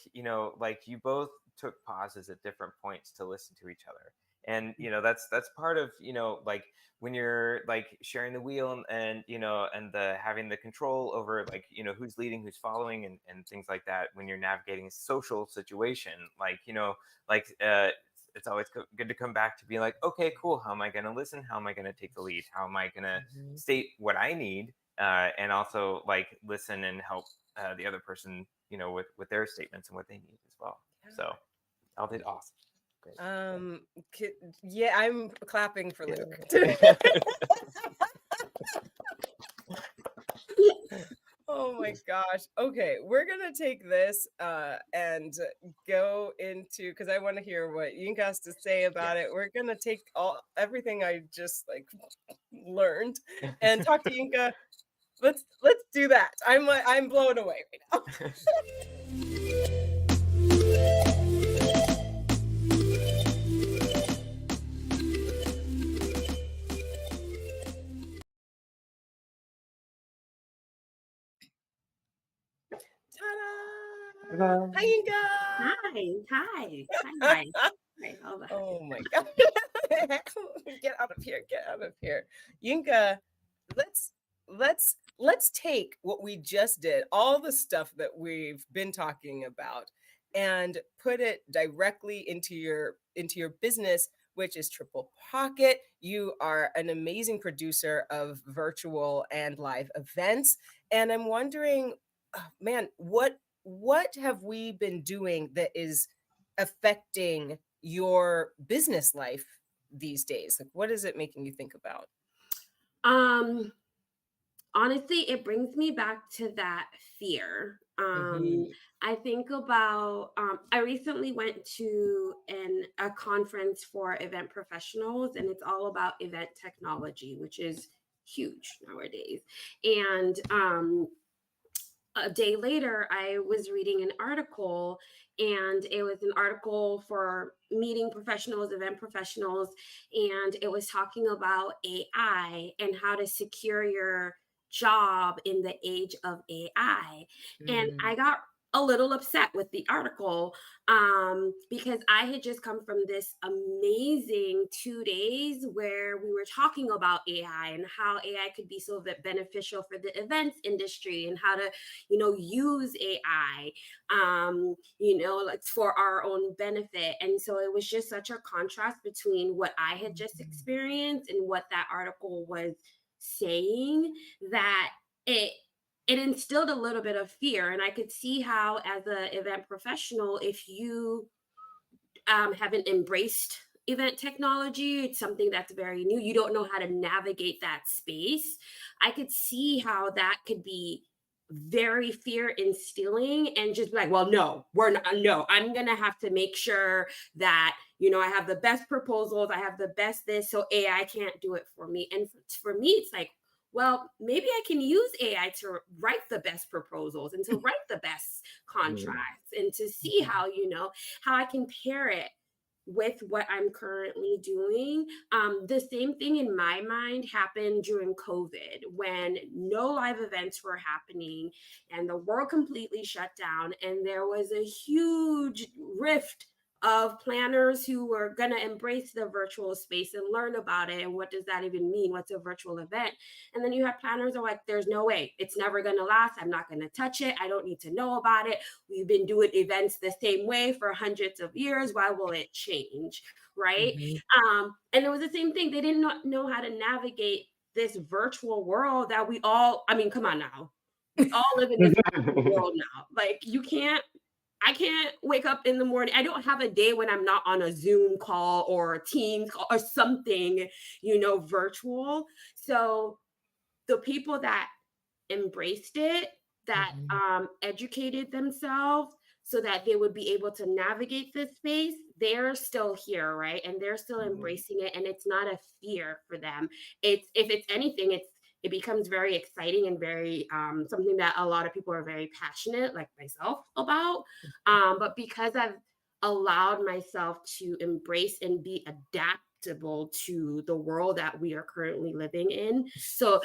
like you both took pauses at different points to listen to each other, and that's part of, like, when you're like sharing the wheel, and and the having the control over, like, who's leading, who's following, and things like that. When you're navigating a social situation, like, like it's always good to come back to be like, okay, cool, how am I going to listen, how am I going to take the lead, how am I going to Mhm. state what I need, and also like listen and help the other person, with their statements and what they need as well. So all did awesome. Great. Yeah, I'm clapping for Luke. Yeah. Oh my gosh. Okay, we're gonna take this and go into, because I want to hear what Yinka has to say about Yes. it. We're gonna take everything I just like learned and talk to Yinka. Let's do that. I'm blown away right now. Ta-da! Ta-da. Hi, Yinka! Hi. Right, hold on. Oh my god. Get out of here. Get out of here. Yinka, let's let's take what we just did, all the stuff that we've been talking about, and put it directly into your business, which is Triple Pocket. You are an amazing producer of virtual and live events, and I'm wondering, oh, man, what have we been doing that is affecting your business life these days? Like, what is it making you think about? Um, Honestly, it brings me back to that fear. Mhm. I think about I recently went to a conference for event professionals, and it's all about event technology, which is huge nowadays. And a day later, I was reading an article, and it was an article for meeting professionals, event professionals, and it was talking about AI and how to secure your job in the age of AI. And Mm. I got a little upset with the article, because I had just come from this amazing 2 days where we were talking about AI and how AI could be so beneficial for the events industry, and how to use AI, like for our own benefit. And so it was just such a contrast between what I had just experienced and what that article was saying, that it it instilled a little bit of fear. And I could see how, as an event professional, if you haven't embraced event technology, it's something that's very new, you don't know how to navigate that space. I could see how that could be very fear instilling, and just be like, well, no, we're not, no, I'm gonna have to make sure that I have the best proposals, I have the best this, so AI can't do it for me. And for me, it's like, well, maybe I can use AI to write the best proposals and to write the best Mm. contracts, and to see how I can pair it with what I'm currently doing. The same thing in my mind happened during COVID when no live events were happening and the world completely shut down. And there was a huge rift of planners who were going to embrace the virtual space and learn about it. And what does that even mean? What's a virtual event? And then you have planners who are like, there's no way, it's never going to last. I'm not going to touch it. I don't need to know about it. We've been doing events the same way for hundreds of years. Why will it change? Right. Mhm. And it was the same thing. They didn't know how to navigate this virtual world that we all, I mean, come on now. We all live in this virtual world now. Like I can't wake up in the morning. I don't have a day when I'm not on a Zoom call or a Teams call or something, virtual. So the people that embraced it, that Mhm. educated themselves so that they would be able to navigate this space, they're still here, right? And they're still embracing it, and it's not a fear for them. It's, if it's anything, it becomes very exciting and very something that a lot of people are very passionate, like myself, about. But because I've allowed myself to embrace and be adaptable to the world that we are currently living in, so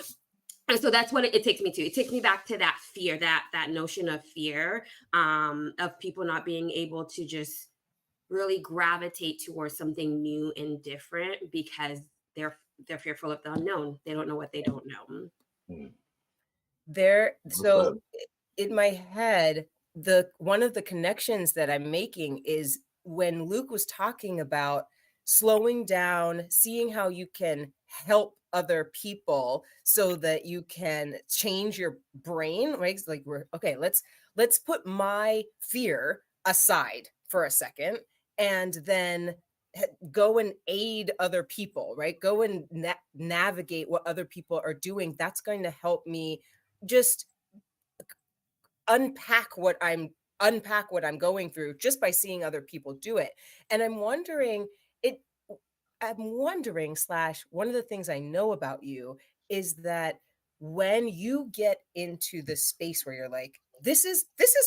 that's what it takes me to. It takes me back to that fear, that notion of fear, of people not being able to just really gravitate towards something new and different because they're fearful of the unknown. They don't know what they don't know. There, Well so said. in my head, the one of the connections that I'm making is when Luke was talking about slowing down, seeing how you can help other people so that you can change your brain, right? It's like we're okay, let's put my fear aside for a second and then go and aid other people, right? Go and navigate what other people are doing. That's going to help me just unpack what I'm unpack what I'm going through just by seeing other people do it. And it I'm wondering slash one of the things I know about you is that when you get into the space where you're like, this is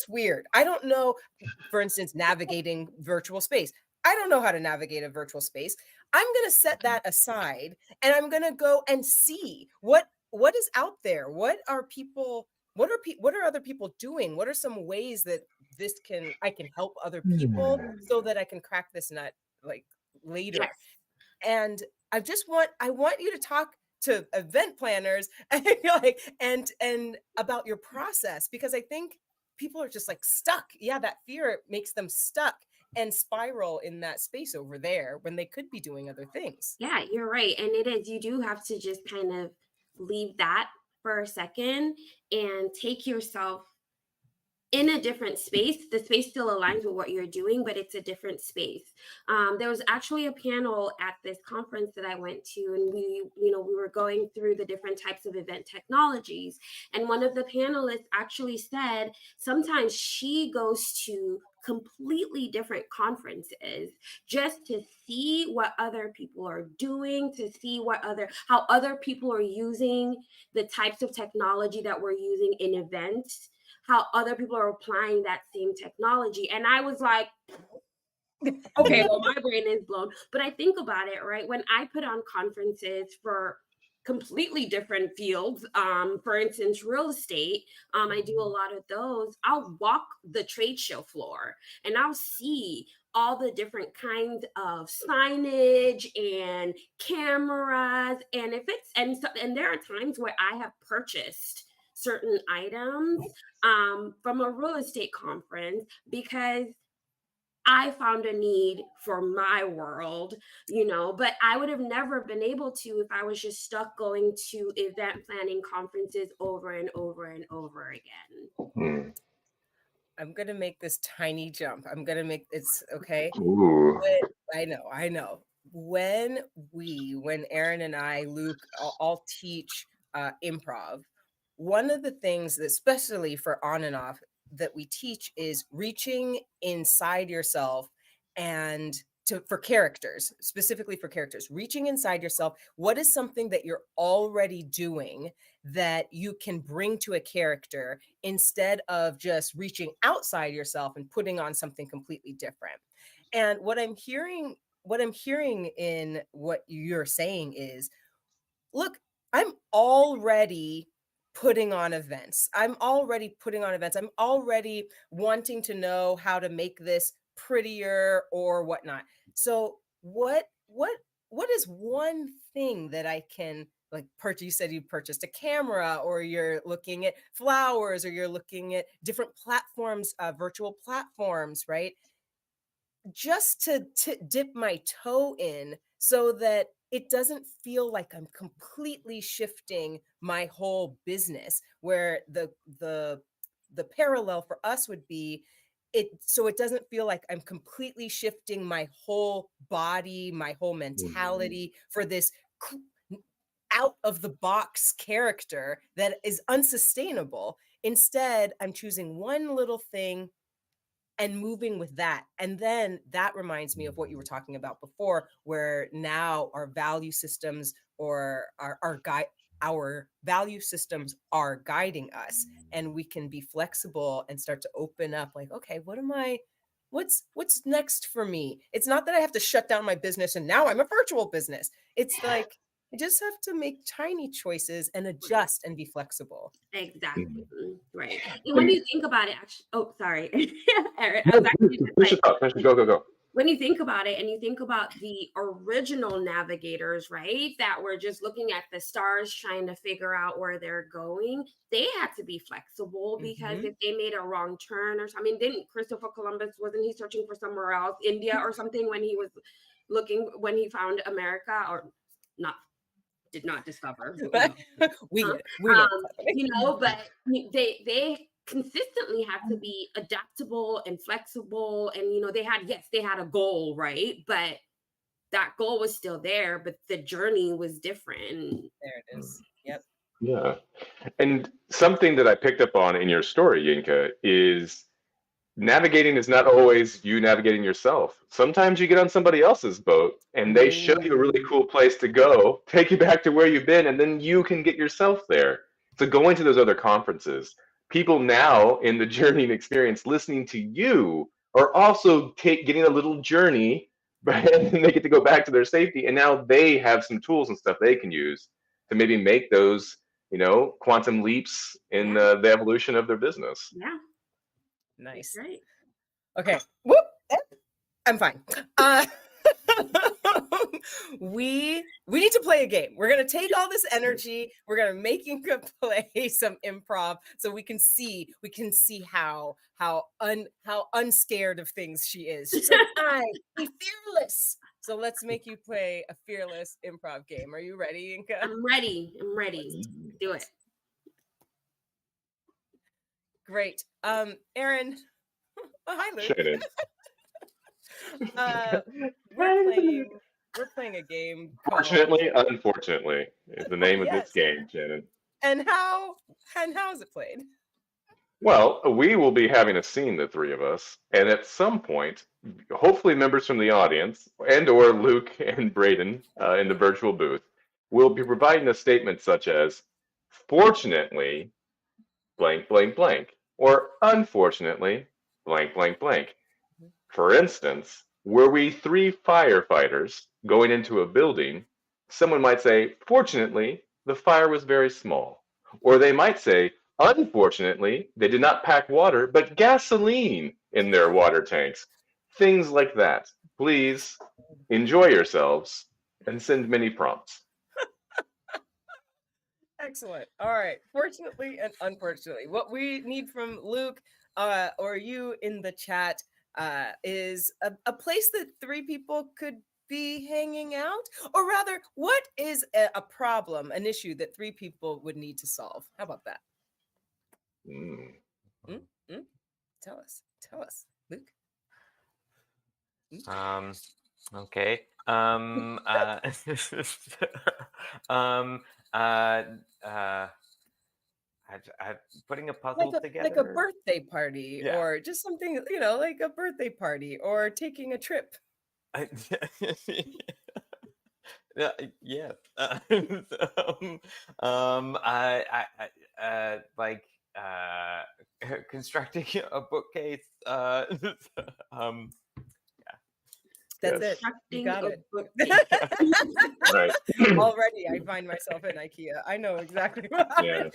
weird. I don't know, for instance, navigating virtual space. I don't know how to navigate a virtual space. I'm going to set that aside and I'm going to go and see what is out there. What are other people doing? What are some ways that I can help other people so that I can crack this nut like later? Yes. And I want you to talk to event planners and like and about your process because I think people are just like stuck. Yeah, that fear makes them stuck and spiral in that space over there when they could be doing other things. Yeah, you're right. And it is, you do have to just kind of leave that for a second and take yourself in a different space. The space still aligns with what you're doing, but it's a different space. There was actually a panel at this conference that I went to, and we were going through the different types of event technologies. And one of the panelists actually said sometimes she goes to completely different conferences just to see what other people are doing, to see how other people are using the types of technology that we're using in events, how other people are applying that same technology. And I was like, okay, well, my brain is blown. But I think about it, right? When I put on conferences for completely different fields, for instance, real estate, I do a lot of those. I'll walk the trade show floor and I'll see all the different kinds of signage and cameras. And and there are times where I have purchased certain items from a real estate conference because I found a need for my world, but I would have never been able to if I was just stuck going to event planning conferences over and over and over again. Hmm. I'm gonna make this tiny jump. I'm gonna make it's okay. Ooh. I know. When Aaron and I, Luke, all teach improv, one of the things, that, especially for on and off, that we teach is reaching inside yourself and for characters, specifically for characters, reaching inside yourself. What is something that you're already doing that you can bring to a character instead of just reaching outside yourself and putting on something completely different? And what I'm hearing what I'm hearing in what you're saying is, look, I'm already putting on events. I'm already putting on events. I'm already wanting to know how to make this prettier or whatnot. So what is one thing that I can like purchase? You said you purchased a camera, or you're looking at flowers, or you're looking at different platforms, virtual platforms, right? Just to dip my toe in so that it doesn't feel like I'm completely shifting my whole business, where the parallel for us would be it, so it doesn't feel like I'm completely shifting my whole body, my whole Mhm. mentality for this out of the box character that is unsustainable. Instead, I'm choosing one little thing and moving with that. And then that reminds me of what you were talking about before, where now our value systems, or our guide, our value systems are guiding us, and we can be flexible and start to open up like, okay, what's next for me? It's not that I have to shut down my business and now I'm a virtual business. It's like I just have to make tiny choices and Right. adjust and be flexible. Exactly. Mhm. Right. And when And you think about it, actually, oh, sorry, Eric, I was no, actually just finish like, your thought. Finish. Go. Go. Go. when you think about it and you think about the original navigators, right, that were just looking at the stars trying to figure out where they're going, they had to be flexible, because Hmm. if they made a wrong turn or something, I mean, didn't Christopher Columbus, wasn't he searching for somewhere else, India or something, when he was looking, when he found America, or not, did not discover, but We huh? get it. We know what's happening. But they consistently had to be adaptable and flexible, and they had, yes, they had a goal, right? But that goal was still there, but the journey was different. There it is. Yep. Yeah. And something that I picked up on in your story, Yinka, is navigating is not always you navigating yourself. Sometimes you get on somebody else's boat and they show you a really Ooh. cool place to go, take you back to where you've been, and then you can get yourself there. So going to those other conferences, people now in the journey and experience listening to you are also getting a little journey, right? And they get to go back to their safety. And now they have some tools and stuff they can use to maybe make those, quantum leaps in Yeah, the evolution of their business. yeah, that's Nice. right. Okay. Whoop. I'm fine. Uh we need to play a game. We're gonna take all this energy. We're gonna make Yinka play some improv so we can see how unscared of things she is. She's like, I be fearless. So let's make you play a fearless improv game. Are you ready, Yinka? I'm ready. I'm Let's ready. Do it. Great. Aaron. Oh, hi, Luke. Shannon. Uh, we're playing a game called Fortunately, unfortunately, is the name of this yes. game, Shannon. And how is it played? Well, we will be having a scene, the three of us, and at some point, hopefully members from the audience and/or Luke and Braden in the virtual booth will be providing a statement such as, "Fortunately, blank, blank, blank," or "Unfortunately, blank, blank, blank." For instance, were we three firefighters going into a building, someone might say, "Fortunately, the fire was very small." Or they might say, "Unfortunately, they did not pack water, but gasoline in their water tanks." Things like that. Please enjoy yourselves and send many prompts. Excellent. All right. Fortunately and unfortunately, what we need from Luke, or you in the chat, is a place that three people could be hanging out, or rather, what is a problem, an issue that three people would need to solve? How about that? Mm. Mm, mm? Tell us, Luke. Mm? Um, okay. Um, uh, uh, I putting a Like puzzle a together. birthday party, Yeah. or just something, like a birthday party, or taking a trip. I, yeah, yeah. Like uh, constructing a bookcase. Um, That's Yes. it. You Constructing got a it. bookcase. Right. Already, I find myself in IKEA. I know exactly what Yeah.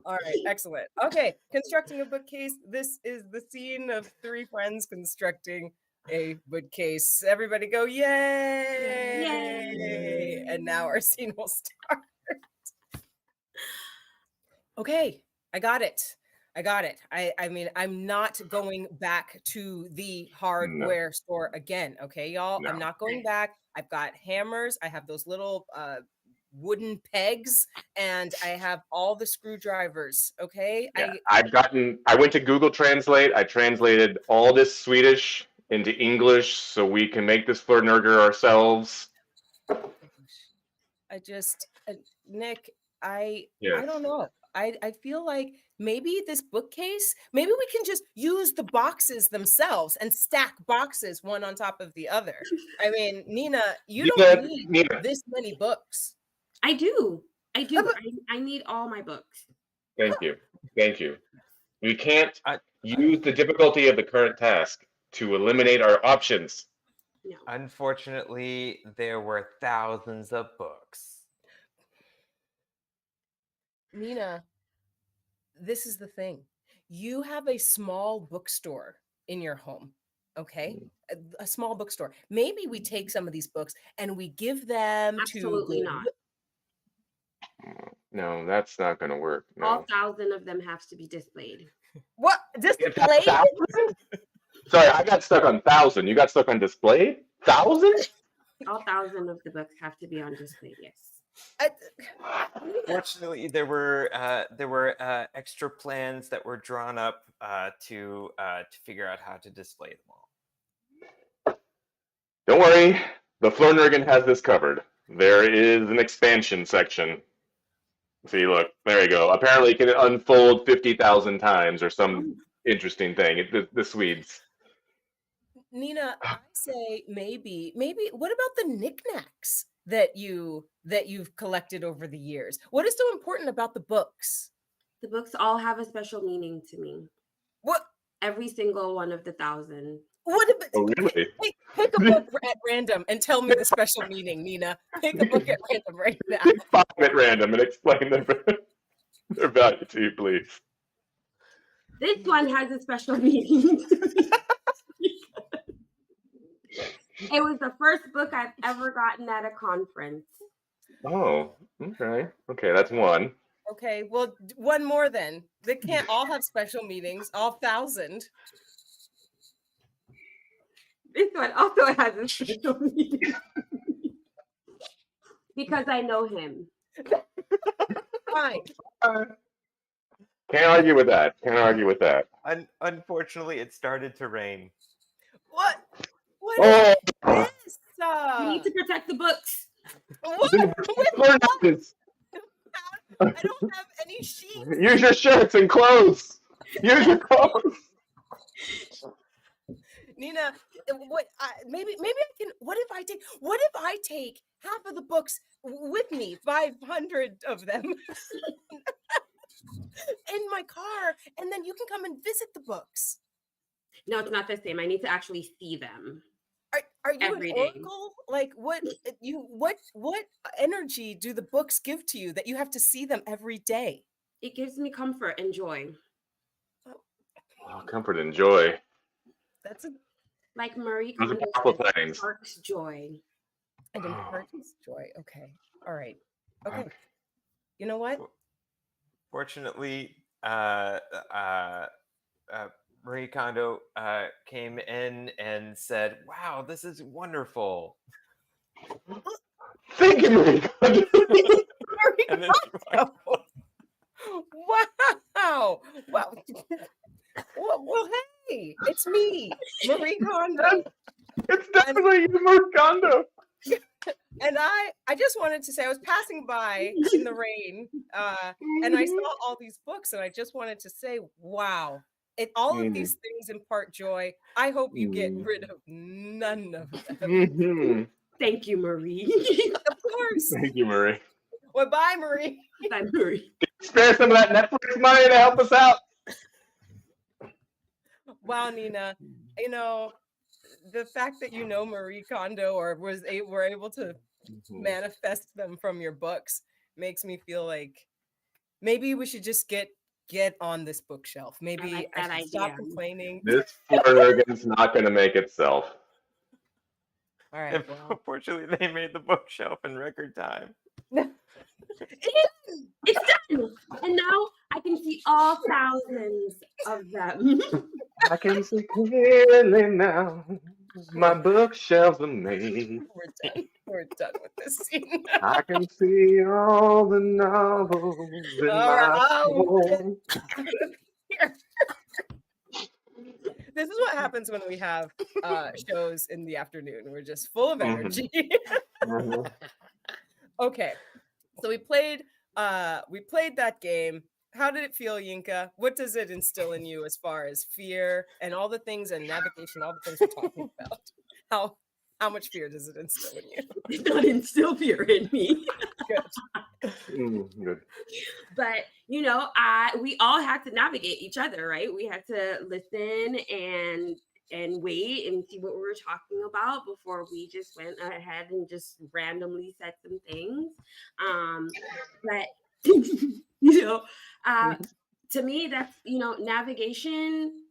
All right, excellent. Okay, constructing a bookcase. This is the scene of three friends constructing a bookcase. Everybody go, yay! Yay! And now our scene will start. Okay, I got it. I mean, I'm not going back to the No. hardware store again. Okay, y'all. I'm No. not going back. I've got hammers. I have those little wooden pegs, and I have all the screwdrivers. Okay. Yeah. I went to Google Translate. I translated all this Swedish into English so we can make this Flernurger ourselves. Nick, I Yes. don't know. I feel like maybe this bookcase, maybe we can just use the boxes themselves and stack boxes one on top of the other. I mean, Nina, you don't need Nina, this many books. I do. but- I need all my books. thank you. Thank you. We can't I- use the difficulty of the current task to eliminate our options. No. Unfortunately, there were thousands of books. Nina, this is the thing. You have a small bookstore in your home, okay? A small bookstore. Maybe we take some of these books and we give them Absolutely to not. No, that's not going to work. No. All 1,000 of them have to be displayed. What? Displayed? 1,000? Sorry, I got stuck on 1,000. You got stuck on displayed? 1,000? All 1,000 of the books have to be on display. Yes. Fortunately, there were extra plans that were drawn up to figure out how to display them all. Don't worry, the Flernurgen has this covered. There is an expansion section. See, look, there you go. Apparently, it can unfold 50,000 times or some interesting thing. The Swedes. Nina, I say maybe. What about the knickknacks that you've collected over the years? What is so important about the books? The books all have a special meaning to me. What? Every single one of the 1,000. What about? Oh, really? Pick a book at random and tell me the special meaning, Nina. Pick a book at random right now. Pick 5 at random and explain their value to you, please. This one has a special meaning to me. It was the first book I've ever gotten at a conference. Oh, okay. Okay, that's one. Okay, well, one more then. They can't all have special meanings, all 1,000. This one also has a special meaning. Because I know him. Fine. Can't argue with that. Can't argue with that. Unfortunately, it started to rain. What? What Oh, is this? We need to protect the books. What? Flernurgens. I don't have any sheets. Use your shirts and clothes. Use your clothes. Nina, maybe I can. What if I take half of the books with me, 500 of them, in my car, and then you can come and visit the books? No, it's not the same. I need to actually see them. Are you Every an day. oracle? Like what energy do the books give to you that you have to see them every day? It gives me comfort and joy. Oh, comfort and joy. That's a Like Marie Those are Kondo powerful says, things. sparks joy. and imparts joy. Okay. All right. Okay. You know what? Fortunately, Marie Kondo came in and said, "Wow, this is wonderful." Thank you, Marie. And then Wow. Wow. Well, hey, it's me, Marie Kondo. It's definitely you, Marie Kondo. And I just wanted to say I was passing by in the rain, and I saw all these books, and I just wanted to say, wow, all of these things impart joy. I hope you get rid of none of them. Thank you, Marie. Of course. Thank you, Marie. Well, bye, Marie. Bye, Marie. Spare some of that Netflix money to help us out. Wow, Nina. You know, the fact that you know Marie Kondo or were able to manifest them from your books makes me feel like maybe we should just get on this bookshelf. I Maybe like I that should stop idea. complaining. This Flurgan's not going to make itself. All right, And well. fortunately, they made the bookshelf in record time. It's done. And now I can see all thousands of them. I can see clearly now. My bookshelves are made. We're done with this scene. I can see all the novels in All right, my oh, soul. here. This is what happens when we have shows in the afternoon. We're just full of energy. Okay, so we played that game. How did it feel, Yinka? What does it instill in you as far as fear and all the things and navigation, all the things we're talking about? How much fear does it instill in you? It did not instill fear in me. Good. But we all had to navigate each other, right? We had to listen and wait and see what we were talking about before we just went ahead and just randomly said some things. But to me, that's navigation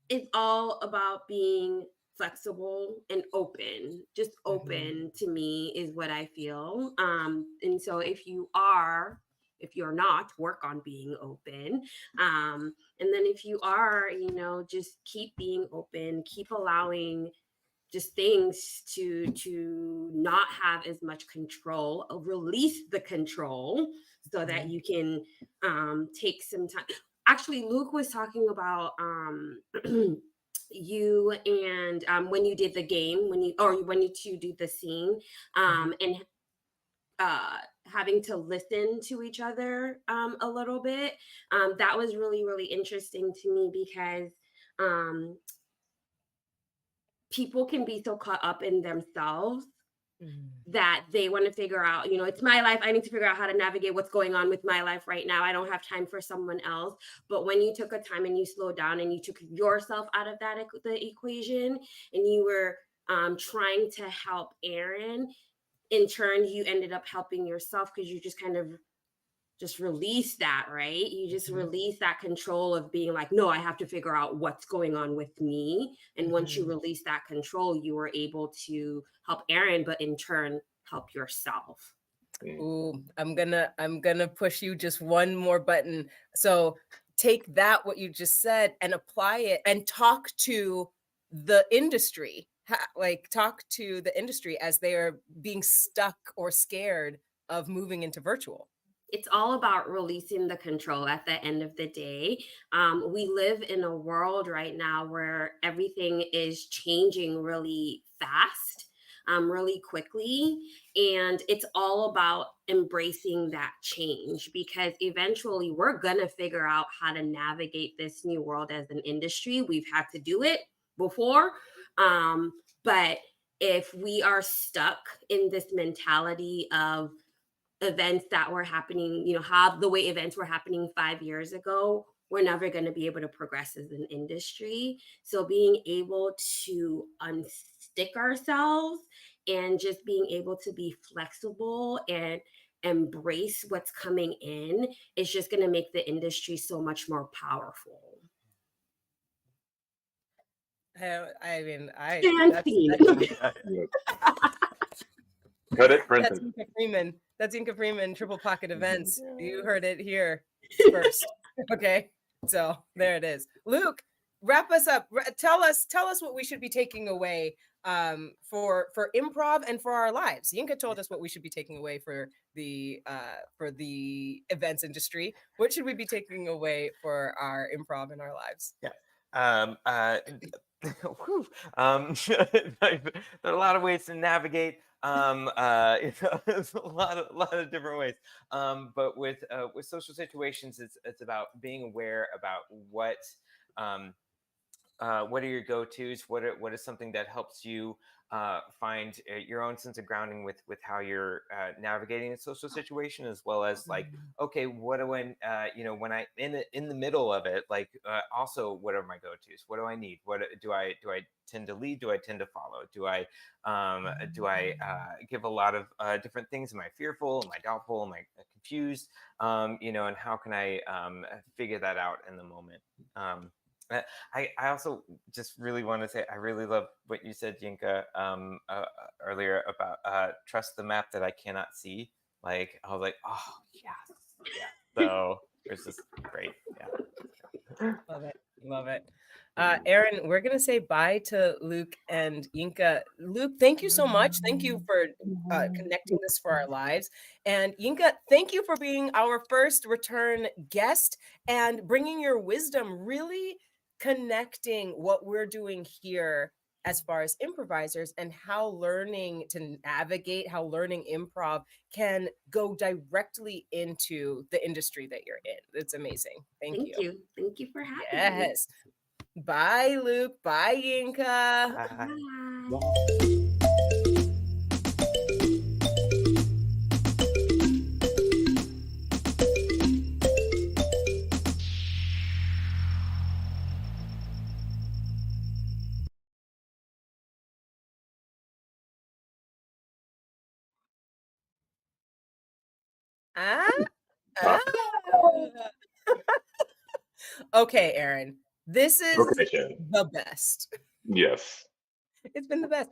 is all about being flexible and open. Just open to me is what I feel. And so if you're not, work on being open. And then if you are, just keep being open, keep allowing just things to not have as much control, release the control so that you can take some time. Actually, Luke was talking about you and when you did the game, when you two did the scene, and having to listen to each other a little bit. That was really, really interesting to me because people can be so caught up in themselves that they want to figure out, it's my life. I need to figure out how to navigate what's going on with my life right now. I don't have time for someone else. But when you took a time and you slowed down and you took yourself out of the equation and you were trying to help Aaron, in turn, you ended up helping yourself because you just kind of just release that, right? You just release that control of being like, no, I have to figure out what's going on with me. And once you release that control, you were able to help Aaron, but in turn, help yourself. Ooh, I'm gonna push you just one more button. So take that, what you just said, and apply it and talk to the industry. Talk to the industry as they are being stuck or scared of moving into virtual. It's all about releasing the control at the end of the day. We live in a world right now where everything is changing really fast, really quickly. And it's all about embracing that change because eventually we're going to figure out how to navigate this new world as an industry. We've had to do it before. But if we are stuck in this mentality of events that were happening, how the way events were happening 5 years ago, we're never going to be able to progress as an industry. So being able to unstick ourselves and just being able to be flexible and embrace what's coming in is just going to make the industry so much more powerful. Cut it, print That's it. Yinka Freeman. That's Yinka Freeman, Triple Pocket Events. You heard it here first. Okay, so there it is. Luke, wrap us up. Tell us what we should be taking away for improv and for our lives. Yinka told us what we should be taking away for the events industry. What should we be taking away for our improv in our lives? Yeah. There are a lot of ways to navigate. There's a lot of different ways. But with social situations, it's about being aware about what are your go-tos, what is something that helps you find your own sense of grounding with how you're navigating a social situation, as well as like, okay, what do I when I'm in the middle of it, like also what are my go-tos, what do I need, what do I tend to lead, do I tend to follow, do I give a lot of different things, am I fearful, am I doubtful, am I confused, and how can I figure that out in the moment. I also just really want to say I really love what you said, Yinka, earlier about trust the map that I cannot see. Like I was like, oh yes, yeah. So it's just great. Yeah. Love it. Love it. Aaron, we're going to say bye to Luke and Yinka. Luke, thank you so much. Thank you for connecting this for our lives. And Yinka, thank you for being our first return guest and bringing your wisdom, really connecting what we're doing here as far as improvisers and how learning to navigate, how learning improv can go directly into the industry that you're in. It's amazing. Thank you. Thank you for having me. Yes. Bye, Luke. Bye, Yinka. Bye. Ah, ah. Okay, Aaron. This is Okay, Shannon. the best. Yes. It's been the best.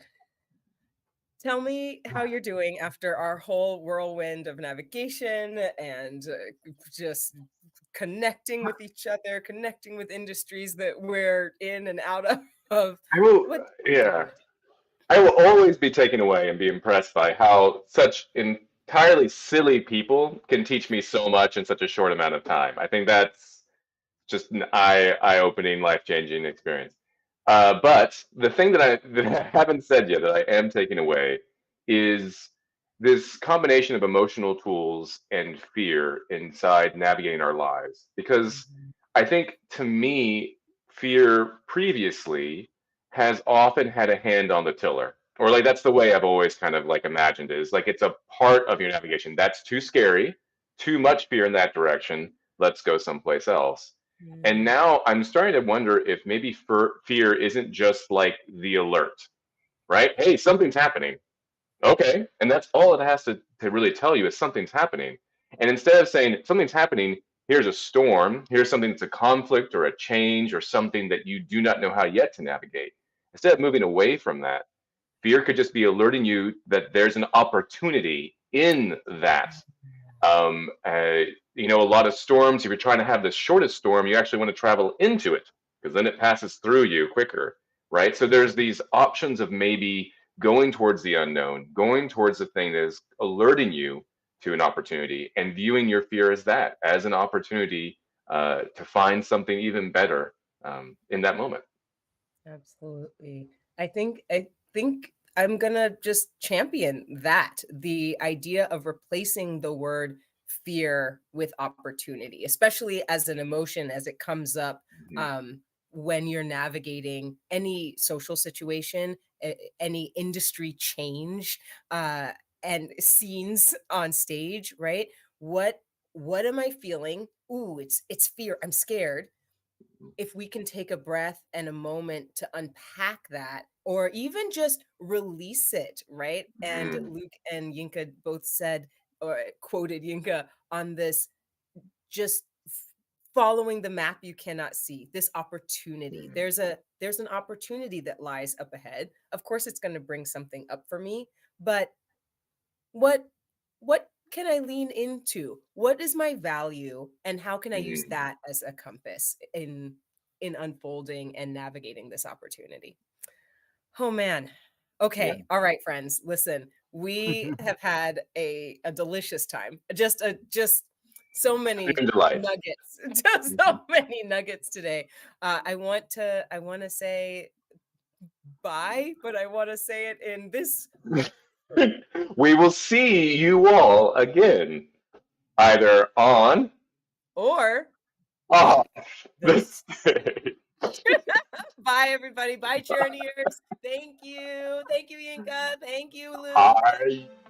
Tell me how you're doing after our whole whirlwind of navigation and just connecting with each other, connecting with industries that we're in and out of. I will, What yeah. I will always be taken away and be impressed by how such entirely silly people can teach me so much in such a short amount of time. I think that's just an eye-opening, life-changing experience. But the thing that I haven't said yet that I am taking away is this combination of emotional tools and fear inside navigating our lives. Because I think to me, fear previously has often had a hand on the tiller. Or like that's the way I've always kind of like imagined it, is like it's a part of your navigation. That's too scary, too much fear in that direction. Let's go someplace else. And now I'm starting to wonder if maybe fear isn't just like the alert, right? Hey, something's happening. Okay. And that's all it has to really tell you is something's happening. And instead of saying something's happening, here's a storm, here's something that's a conflict or a change or something that you do not know how yet to navigate. Instead of moving away from that, fear could just be alerting you that there's an opportunity in that. Um, uh, a lot of storms, if you're trying to have the shortest storm, you actually want to travel into it because then it passes through you quicker, right? So there's these options of maybe going towards the unknown, going towards the thing that is alerting you to an opportunity and viewing your fear as that, as an opportunity to find something even better in that moment. Absolutely. I think I'm gonna just champion that, the idea of replacing the word fear with opportunity, especially as an emotion as it comes up when you're navigating any social situation, any industry change, and scenes on stage, right? What what am I feeling? Ooh, it's fear. I'm scared. If we can take a breath and a moment to unpack that or even just release it, right? And Mm-hmm. Luke and Yinka both said or quoted Yinka on this, just following the map you cannot see, this opportunity. There's an opportunity that lies up ahead. Of course it's going to bring something up for me, but what what can I lean into? What is my value and how can I use Mm-hmm. that as a compass in unfolding and navigating this opportunity? Oh man. Yeah. Okay. All right, friends. Listen, we have had a delicious time. Just so many Been delight. nuggets. Just so many nuggets today. I want to say bye, but I want to say it in this We will see you all again, either on or off the this. stage. Bye, everybody. Bye, cheerleaders. Thank you. Thank you, Yinka. Bye.